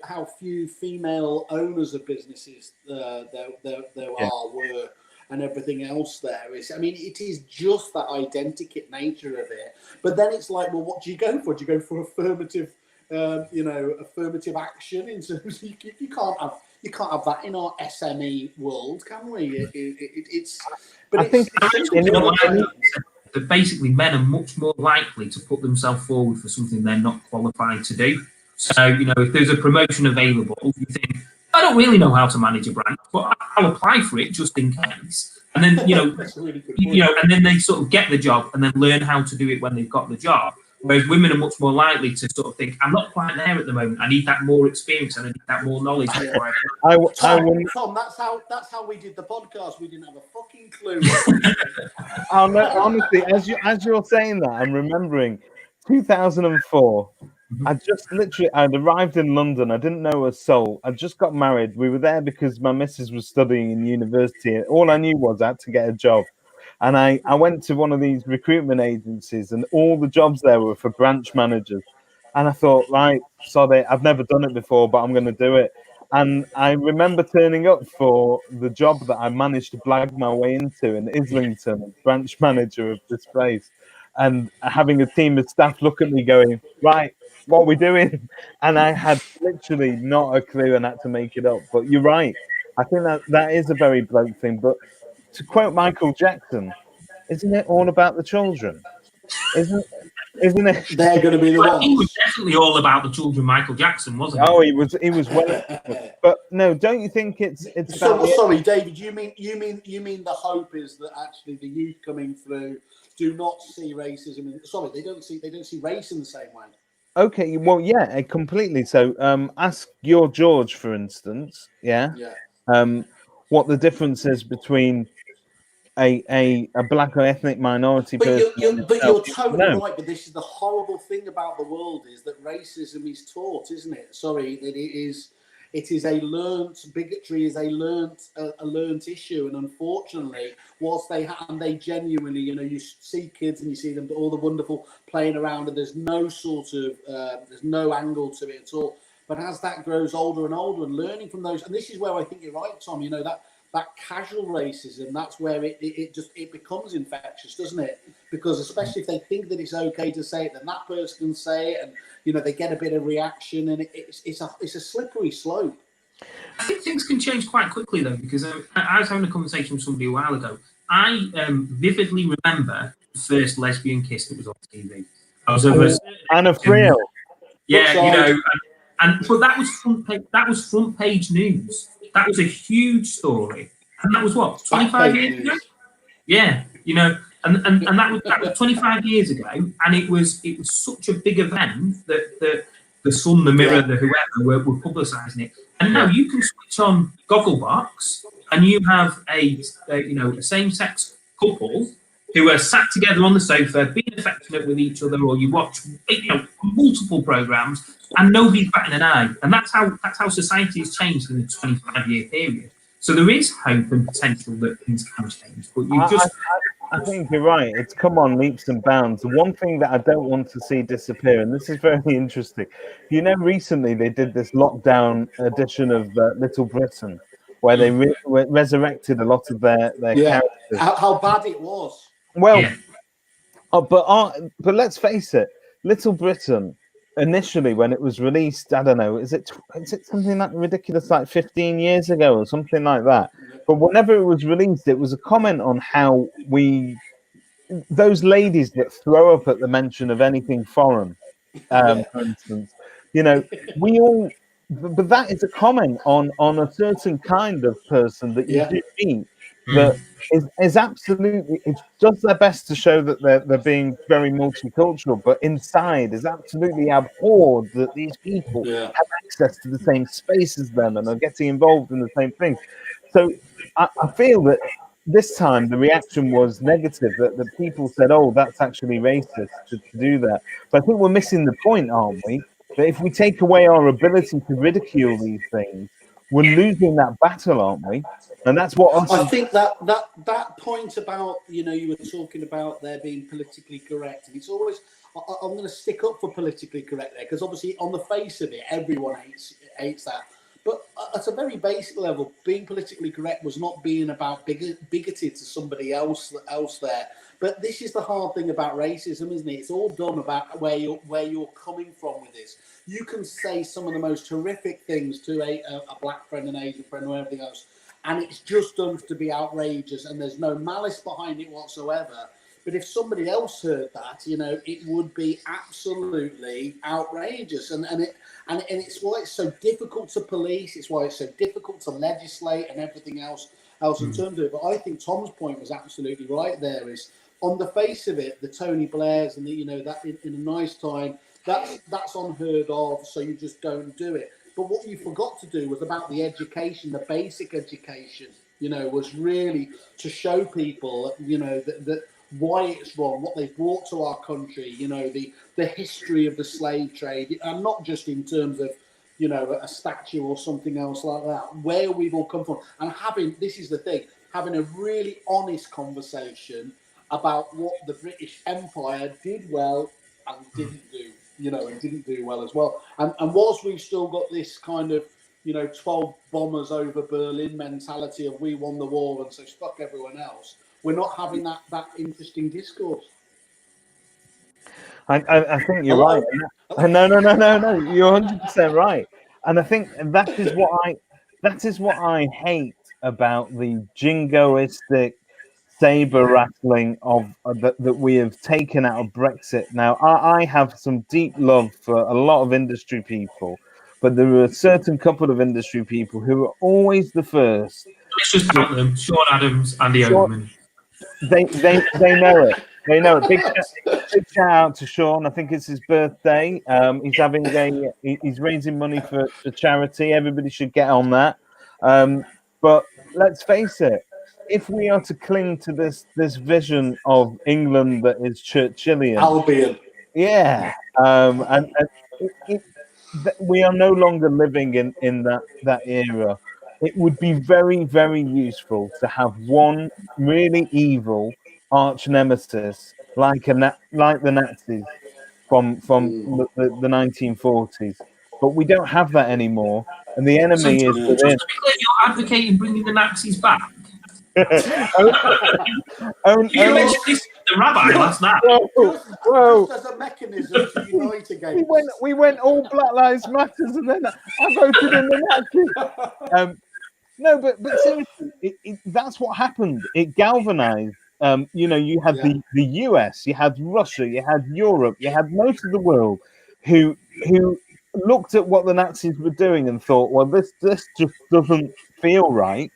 how few female owners of businesses there were, and everything else there is. I mean, it is just that identikit nature of it. But then it's like, well, what do you go for? Do you go for affirmative action? In terms of, you can't have that in our SME world, can we? That basically men are much more likely to put themselves forward for something they're not qualified to do. So, if there's a promotion available, you think, I don't really know how to manage a brand, but I'll apply for it just in case. And then, and then they sort of get the job and then learn how to do it when they've got the job. Whereas women are much more likely to sort of think, I'm not quite there at the moment. I need that more experience and I need that more knowledge. Tom, that's how we did the podcast. We didn't have a fucking clue. Honestly, as you're saying that, I'm remembering 2004. I'd arrived in London. I didn't know a soul. I just got married. We were there because my missus was studying in university. And all I knew was I had to get a job. And I went to one of these recruitment agencies, and all the jobs there were for branch managers. And I thought, right, sorry, I've never done it before, but I'm going to do it. And I remember turning up for the job that I managed to blag my way into in Islington, branch manager of this place, and having a team of staff look at me going, right, what are we doing? And I had literally not a clue and had to make it up. But you're right. I think that is a very bloke thing. But to quote Michael Jackson, isn't it all about the children? Isn't it? They're going to be the ones. He was definitely all about the children, Michael Jackson, wasn't he? Oh, he was well. But no, don't you think it's about sorry, David, you mean the hope is that actually the youth coming through do not see racism they don't see race in the same way. Okay, well, yeah, completely. So ask your George, for instance, what the difference is between a black or ethnic minority person. But you're totally right. But this is the horrible thing about the world, is that racism is taught, isn't it? Sorry, that it is a learnt, bigotry is a learnt issue, and unfortunately, whilst they genuinely, you see kids and you see them all the wonderful playing around, and there's no sort of there's no angle to it at all. But as that grows older and older, and learning from those, and this is where I think you're right, Tom. That casual racism, that's where it becomes infectious, doesn't it? Because especially if they think that it's okay to say it, then that person can say it, and they get a bit of reaction, and it's a slippery slope. I think things can change quite quickly, though, because I was having a conversation with somebody a while ago. I vividly remember the first lesbian kiss that was on TV. I was over Anna Friel. Yeah, but that was front page news. That was a huge story, and that was what 25 years ago. Yeah, and that was 25 years ago, and it was such a big event that the Sun, the Mirror, the whoever were publicising it. And now you can switch on Gogglebox, and you have a same-sex couple who are sat together on the sofa, being affectionate with each other, or you watch multiple programmes, and nobody's batting an eye. And that's how society has changed in a 25-year period. So there is hope and potential that things can change, but I think you're right. It's come on leaps and bounds. The one thing that I don't want to see disappear, and this is very interesting. Recently they did this lockdown edition of Little Britain, where they resurrected a lot of their characters. How bad it was. Well, but let's face it, Little Britain initially when it was released, I don't know, is it something like ridiculous, like 15 years ago or something like that? But whenever it was released, it was a comment on how those ladies that throw up at the mention of anything foreign, for instance, we all. But that is a comment on a certain kind of person that you do meet that is absolutely, it does their best to show that they're being very multicultural, but inside is absolutely abhorred that these people have access to the same space as them and are getting involved in the same things. So I feel that this time the reaction was negative, that people said, oh, that's actually racist to do that. But I think we're missing the point, aren't we? That if we take away our ability to ridicule these things, we're losing that battle, aren't we? And that's what I think that point about, you were talking about there being politically correct. And it's always, I'm going to stick up for politically correct there, because obviously on the face of it, everyone hates that. But at a very basic level, being politically correct was not being about bigoted to somebody else there. But this is the hard thing about racism, isn't it? It's all done about where you're coming from with this. You can say some of the most horrific things to a black friend, an Asian friend, or everything else, and it's just done to be outrageous, and there's no malice behind it whatsoever. But if somebody else heard that, it would be absolutely outrageous, and it's why it's so difficult to police. It's why it's so difficult to legislate and everything else in terms of it. But I think Tom's point was absolutely right. There is, on the face of it, the Tony Blairs and that in a nice time, that's unheard of. So you just don't do it. But what you forgot to do was about the education, the basic education. Was really to show people, that why it's wrong, what they've brought to our country, the history of the slave trade, and not just in terms of, a statue or something else like that, where we've all come from. And this is the thing, having a really honest conversation about what the British Empire did well and didn't do, and didn't do well as well. And whilst we've still got this kind of, 12 bombers over Berlin mentality of we won the war and so fuck everyone else, we're not having that interesting discourse. I think you're right. No. You're 100% right. And I think that is what I hate about the jingoistic saber rattling of that we have taken out of Brexit. Now, I have some deep love for a lot of industry people, but there are a certain couple of industry people who are always the first. Let's just count them: Sean Adams, Andy Oberman. They know it. They know it. Big shout out to Sean. I think it's his birthday. He's having he's raising money for charity. Everybody should get on that. But let's face it. If we are to cling to this vision of England that is Churchillian, Albion, we are no longer living in that era. It would be very, very useful to have one really evil arch nemesis like the Nazis from the 1940s. But we don't have that anymore, and the enemy is within. Just to be clear, you're advocating bringing the Nazis back? You mentioned this the rabbi last night. Whoa. Just as a mechanism to unite against. We went all Black Lives Matters, and then I voted in the Nazis. No, but seriously, that's what happened. It galvanized. You had the US, you had Russia, you had Europe, you had most of the world who looked at what the Nazis were doing and thought, well, this just doesn't feel right.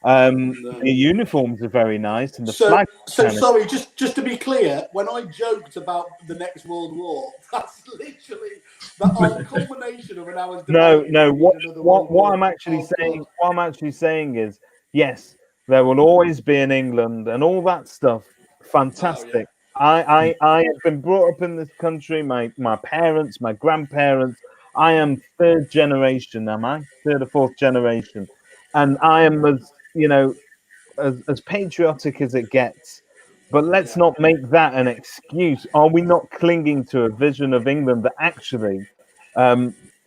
The uniforms are very nice, and the flag. So sorry, just to be clear, when I joked about the next World War, that's literally the culmination of an hour's debate. No. What I'm actually saying is, yes, there will always be in England and all that stuff. Fantastic. I have been brought up in this country. My parents, my grandparents. I am third generation. Am I third or fourth generation? And I am as patriotic as it gets. But let's not make that an excuse. Are we not clinging to a vision of England that actually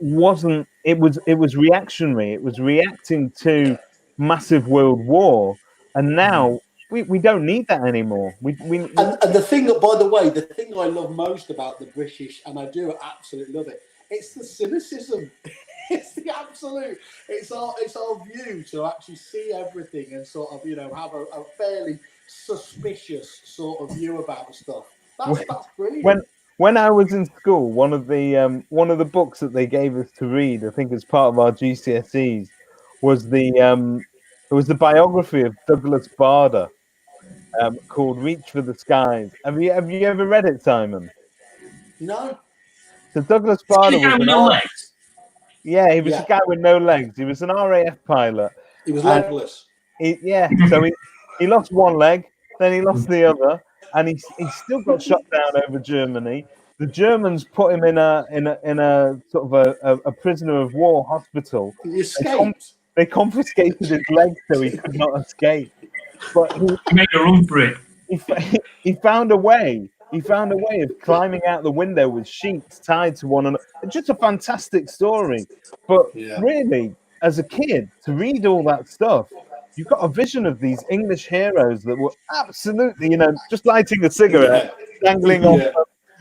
wasn't? It was reactionary. It was reacting to massive world war, and now we don't need that anymore. And the thing that, by the way, the thing I love most about the British, and I do absolutely love it, it's the cynicism. It's the absolute. It's our view to actually see everything and sort of have a fairly suspicious sort of view about stuff. That's brilliant. When I was in school, one of the books that they gave us to read, I think as part of our GCSEs, was the biography of Douglas Bader, called "Reach for the Skies." Have you ever read it, Simon? No. So Douglas Bader was no legs. Yeah, he was a guy with no legs. He was an RAF pilot. He was legless. So he lost one leg, then he lost the other, and he still got shot down over Germany. The Germans put him in a sort of a prisoner of war hospital. He escaped. They confiscated his legs so he could not escape. But he made a run for it. He found a way. He found a way of climbing out the window with sheets tied to one another. Just a fantastic story. But really, as a kid, to read all that stuff, you've got a vision of these English heroes that were absolutely, just lighting a cigarette, dangling off,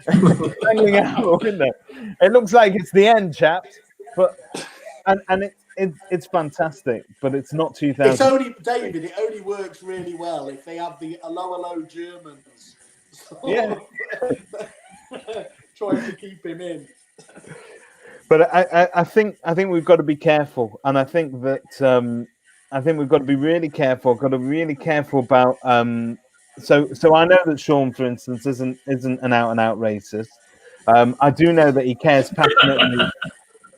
dangling out the window. It looks like it's the end, chaps. But and it's fantastic, but it's not 2000. It's only, David, it only works really well if they have the hello Germans. Trying to keep him in. But I think we've got to be careful, and I think that we've got to be really careful. Got to be really careful about. So I know that Sean, for instance, isn't an out and out racist. I do know that he cares passionately.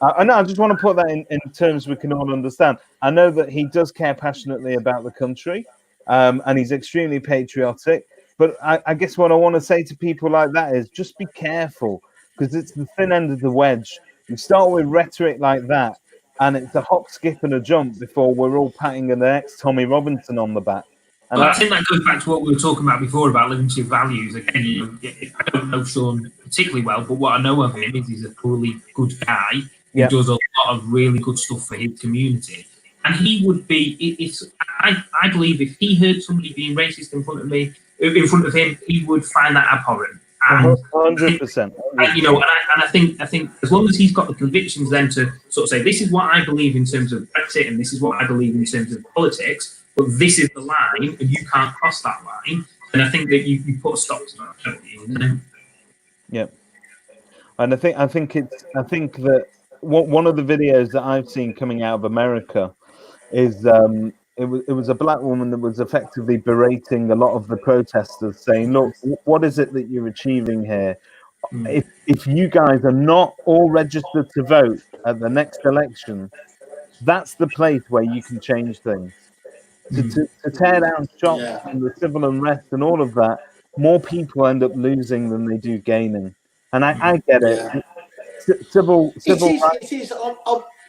I know. I just want to put that in terms we can all understand. I know that he does care passionately about the country, and he's extremely patriotic. But I guess what I want to say to people like that is just be careful, because it's the thin end of the wedge. You start with rhetoric like that, and it's a hop, skip, and a jump before we're all patting the next Tommy Robinson on the back. And I think that goes back to what we were talking about before about limited values. Again, I don't know Sean particularly well, but what I know of him is he's a thoroughly good guy who does a lot of really good stuff for his community. And he would be, I believe if he heard somebody being racist in front of him, he would find that abhorrent. And 100%. And I think as long as he's got the convictions then to sort of say, this is what I believe in terms of Brexit, and this is what I believe in terms of politics, but this is the line, and you can't cross that line, then I think that you put a stop to that, don't you? Yeah. And I think that one of the videos that I've seen coming out of America is it was a black woman that was effectively berating a lot of the protesters, saying, look, what is it that you're achieving here? If you guys are not all registered to vote at the next election, that's the place where you can change things. To tear down shops and the civil unrest and all of that, more people end up losing than they do gaining. And I get it. Civil rights. It is.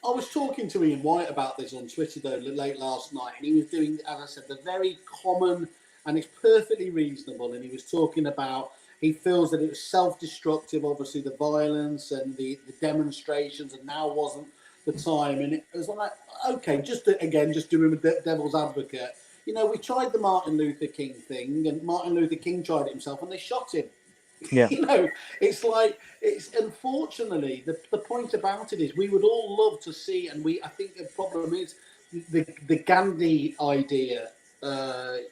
I was talking to Ian White about this on Twitter though late last night, and he was doing, as I said, the very common, and it's perfectly reasonable. And he was talking about he feels that it was self-destructive, obviously the violence and the demonstrations, and now wasn't the time. And it was like, okay, just doing the devil's advocate. we tried the Martin Luther King thing, and Martin Luther King tried it himself, and they shot him. Yeah. It's like, it's unfortunately, the point about it is we would all love to see, and I think the problem is the Gandhi idea, the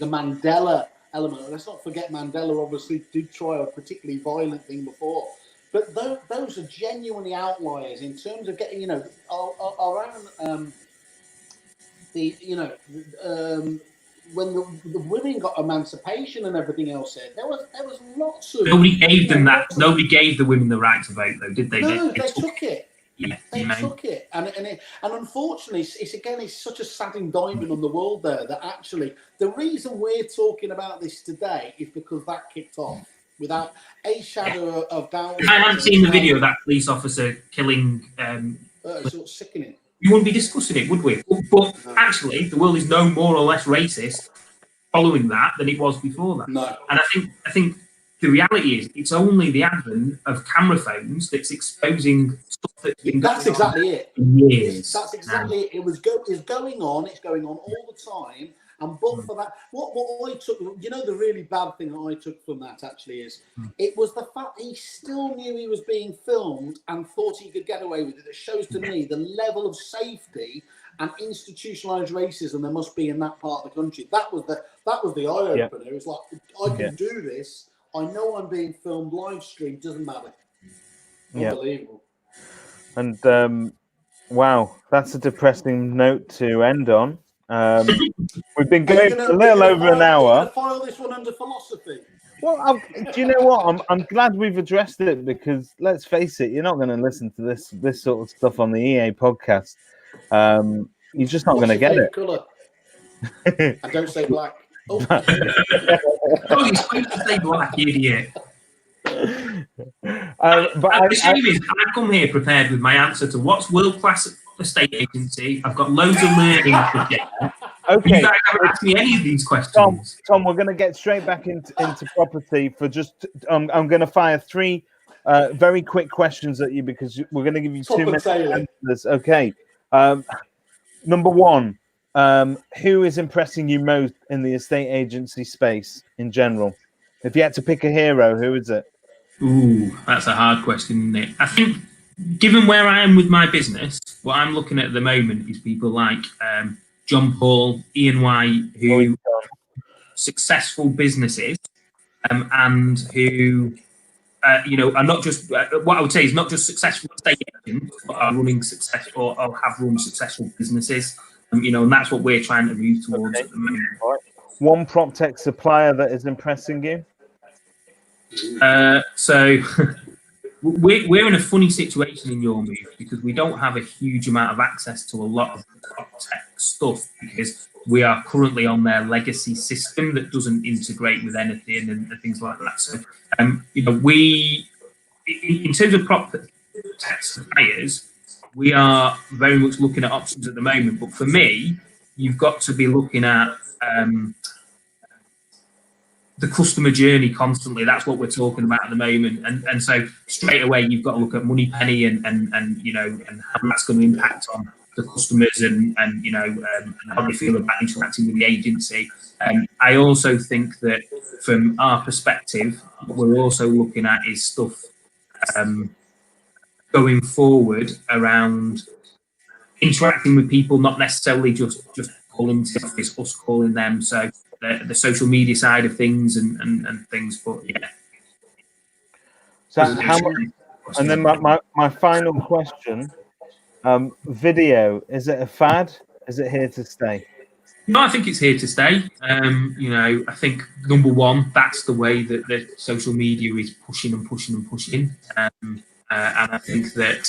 Mandela element. Let's not forget Mandela obviously did try a particularly violent thing before. But those are genuinely outliers in terms of getting, around when the women got emancipation and everything else, there was lots of. Nobody gave them that. Nobody gave the women the right to vote, though, did they? No, they took it. Yeah, they took it, and unfortunately, it's such a sad indictment on the world there that actually the reason we're talking about this today is because that kicked off without a shadow of doubt. If I hadn't seen the video of that police officer killing, it's sort of sickening. We wouldn't be discussing it, would we? But actually, the world is no more or less racist following that than it was before that. No. And I think the reality is it's only the advent of camera phones that's exposing stuff that's exactly it. Years. That's exactly it. It's going on all the time. And but for that, what I took, the really bad thing that I took from that actually is it was the fact he still knew he was being filmed and thought he could get away with it. That shows to me the level of safety and institutionalized racism there must be in that part of the country. That was the eye opener. Yeah. It's like, I can do this. I know I'm being filmed, live stream, doesn't matter. Unbelievable. And wow, that's a depressing note to end on. We've been going a little over an hour. File this one under philosophy. Well, do you know what? I'm glad we've addressed it because let's face it, you're not going to listen to this sort of stuff on the EA podcast. You're just not going to get it. Colour? I don't say black. Oh, you're supposed to say black, idiot. But the shame is, I come here prepared with my answer to what's world-class estate agency. I've got loads of learning to get. Okay. You guys haven't asked me any of these questions. Tom, we're going to get straight back into property for just. I'm going to fire 3 very quick questions at you because we're going to give you 2 minutes answers. Okay. Number 1, who is impressing you most in the estate agency space in general? If you had to pick a hero, who is it? Ooh, that's a hard question, isn't it? I think, given where I am with my business, what I'm looking at the moment is people like John Paul, Ian White, who successful businesses and who, are not just, what I would say is not just successful estate agents, but are running successful or have run successful businesses. And that's what we're trying to move towards at the moment. Right. One prop tech supplier that is impressing you? So we're in a funny situation in your move because we don't have a huge amount of access to a lot of prop tech stuff because we are currently on their legacy system that doesn't integrate with anything and things like that. So, we, in terms of prop tech suppliers, we are very much looking at options at the moment. But for me, you've got to be looking at the customer journey constantly. That's what we're talking about at the moment. And so straight away, you've got to look at Moneypenny and how that's going to impact on the customers and how they feel about interacting with the agency. I also think that from our perspective, what we're also looking at is stuff going forward around interacting with people, not necessarily just calling to the office, us calling them. So the social media side of things and things, but yeah. So and then my final question, video, is it a fad? Is it here to stay? No, I think it's here to stay. I think number one, that's the way that the social media is pushing and pushing and pushing. And I think that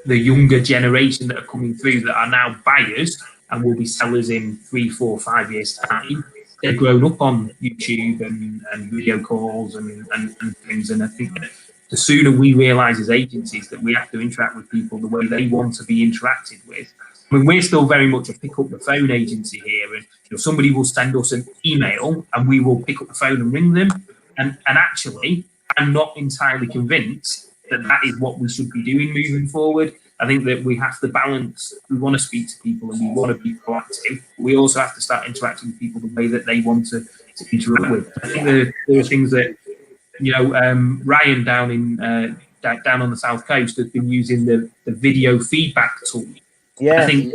the younger generation that are coming through that are now buyers and will be sellers in 3, 4, 5 years' time, they've grown up on YouTube and video calls and things. And I think that the sooner we realise as agencies that we have to interact with people the way they want to be interacted with. I mean, we're still very much a pick up the phone agency here, and somebody will send us an email and we will pick up the phone and ring them. And actually, I'm not entirely convinced that is what we should be doing moving forward. I think that we have to balance. We want to speak to people and we want to be proactive. We also have to start interacting with people the way that they want to interact with. I think there are things that, Ryan down on the South Coast has been using the video feedback tool. Yeah, I think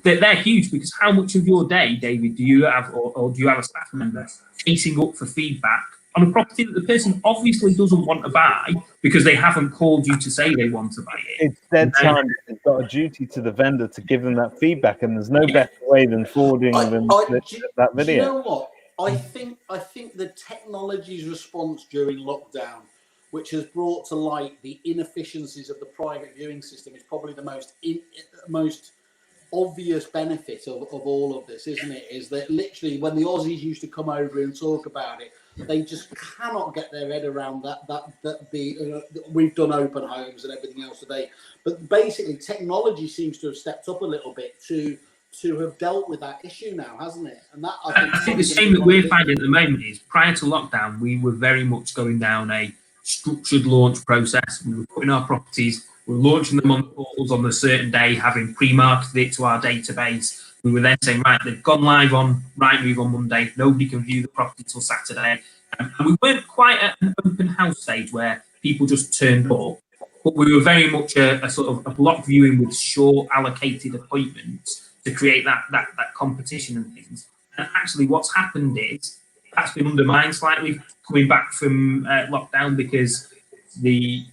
they're huge, because how much of your day, David, do you have, or do you have a staff member chasing up for feedback on a property that the person obviously doesn't want to buy because they haven't called you to say they want to buy it? It's dead time. They've got a duty to the vendor to give them that feedback, and there's no better way than forwarding them that video. Do you know what? I think the technology's response during lockdown, which has brought to light the inefficiencies of the private viewing system, is probably the most obvious benefit of all of this, isn't it? Is that literally when the Aussies used to come over and talk about it, they just cannot get their head around we've done open homes and everything else today. But basically, technology seems to have stepped up a little bit to have dealt with that issue now, hasn't it? And that I think the same that we're finding at the moment is, prior to lockdown, we were very much going down a structured launch process. We were putting our properties, we were launching them on the portals on a certain day, having pre-marketed it to our database. We were then saying, right, they've gone live on Rightmove on Monday. Nobody can view the property till Saturday. And we weren't quite at an open house stage where people just turned up, but we were very much a sort of a block viewing with short allocated appointments to create that competition and things. And actually what's happened is that's been undermined slightly coming back from lockdown, because the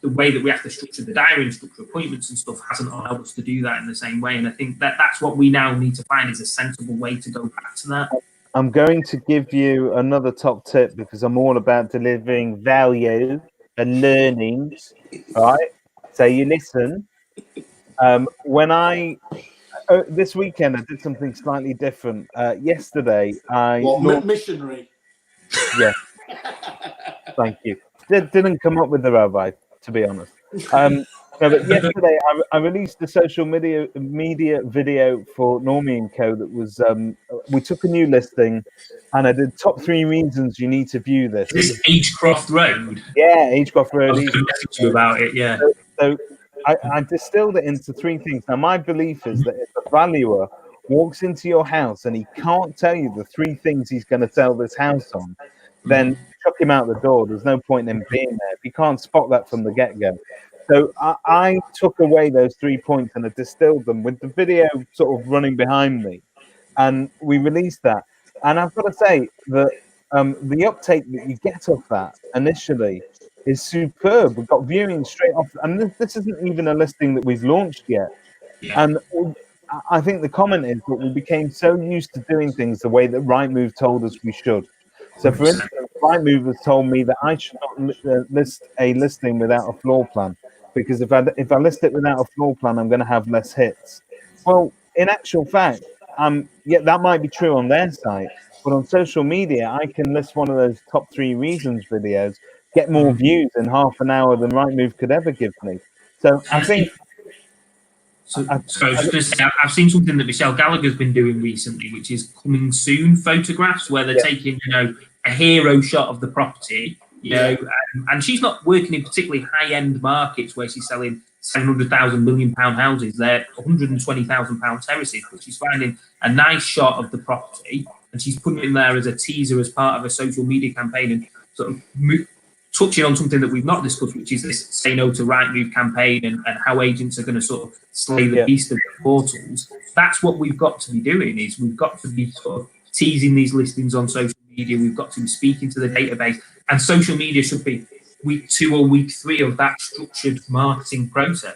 way that we have to structure the diary and structure appointments and stuff hasn't allowed us to do that in the same way. And I think that's what we now need to find, is a sensible way to go back to that. I'm going to give you another top tip, because I'm all about delivering value and learnings. All right, so you listen. This weekend I did something slightly different. Yesterday missionary. Yeah. Thank you. Didn't come up with the rabbi, to be honest. But yesterday I released a social media video for Normie & Co. that was we took a new listing, and I did top 3 reasons you need to view this. This is Agecroft Road. Yeah, Agecroft Road. I was going to message you about it. Yeah. So I distilled it into 3 things. Now, my belief is that if a valuer walks into your house and he can't tell you the 3 things he's going to sell this house on, then chuck him out the door. There's no point in him being there if you can't spot that from the get-go. So I took away those 3 points and I distilled them with the video sort of running behind me, and we released that. And I've got to say that the uptake that you get off that initially is superb. We've got viewing straight off, and this isn't even a listing that we've launched yet. Yeah. And I think the comment is that we became so used to doing things the way that Rightmove told us we should. So, for instance, Rightmove has told me that I should not list a listing without a floor plan, because if I list it without a floor plan, I'm going to have less hits. Well, in actual fact, that might be true on their site, but on social media, I can list one of those top 3 reasons videos, get more views in half an hour than Rightmove could ever give me. So I think. So I was just going to say, I've seen something that Michelle Gallagher's been doing recently, which is coming soon photographs, where they're taking, a hero shot of the property, and she's not working in particularly high-end markets where she's selling £700,000 £1 million houses. They're £120,000 terraces, but she's finding a nice shot of the property and she's putting it in there as a teaser as part of a social media campaign, and sort of touching on something that we've not discussed, which is this Say No to Rightmove campaign and how agents are going to sort of slay the beast of the portals. That's what we've got to be doing, is we've got to be sort of teasing these listings on social media. We've got to be speaking to the database, and social media should be week 2 or week 3 of that structured marketing process.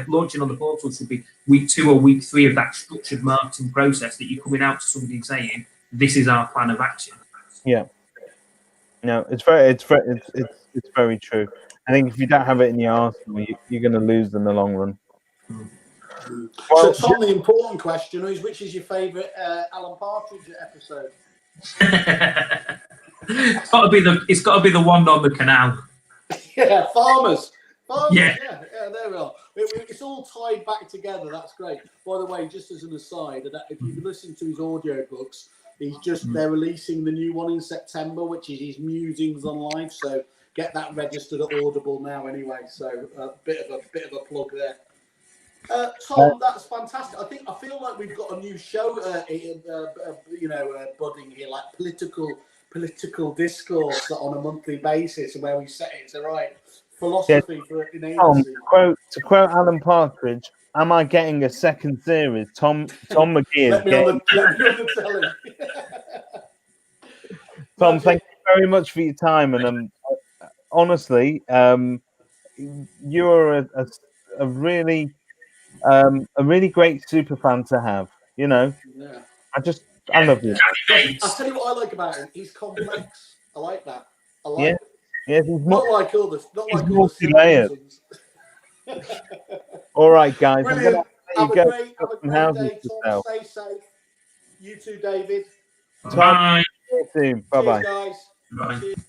Launching on the portal should be week 2 or week 3 of that structured marketing process, that you're coming out to somebody and saying, this is our plan of action. Yeah. No, it's very true. I think if you don't have it in your arsenal, you're going to lose in the long run. Well, so, Tom, the important question is, which is your favourite Alan Partridge episode? It's got to be the one on the canal. Yeah, farmers. Yeah, there we are. It's all tied back together. That's great. By the way, just as an aside, if you listen to his audio books, they're releasing the new one in September, which is his musings on life. So get that registered at Audible now anyway. So a bit of a plug there. Tom, that's fantastic. I feel like we've got a new show, budding here, like political discourse on a monthly basis, where we set it to right philosophy for an agency. To quote Alan Partridge, am I getting a second series? Tom McGee is let me on the telly. Tom, thank you very much for your time, and honestly, you're a really great super fan to have. You know, yeah. I love you. I'll tell you what I like about him. He's complex. I like that. I like it. Yeah, he's not like all this. Not like all multi-layered. All right, guys. Brilliant. Have a great day, Tom. Yourself. Stay safe. You too, David. Bye. Bye. Bye. Cheers, guys. Bye. Cheers.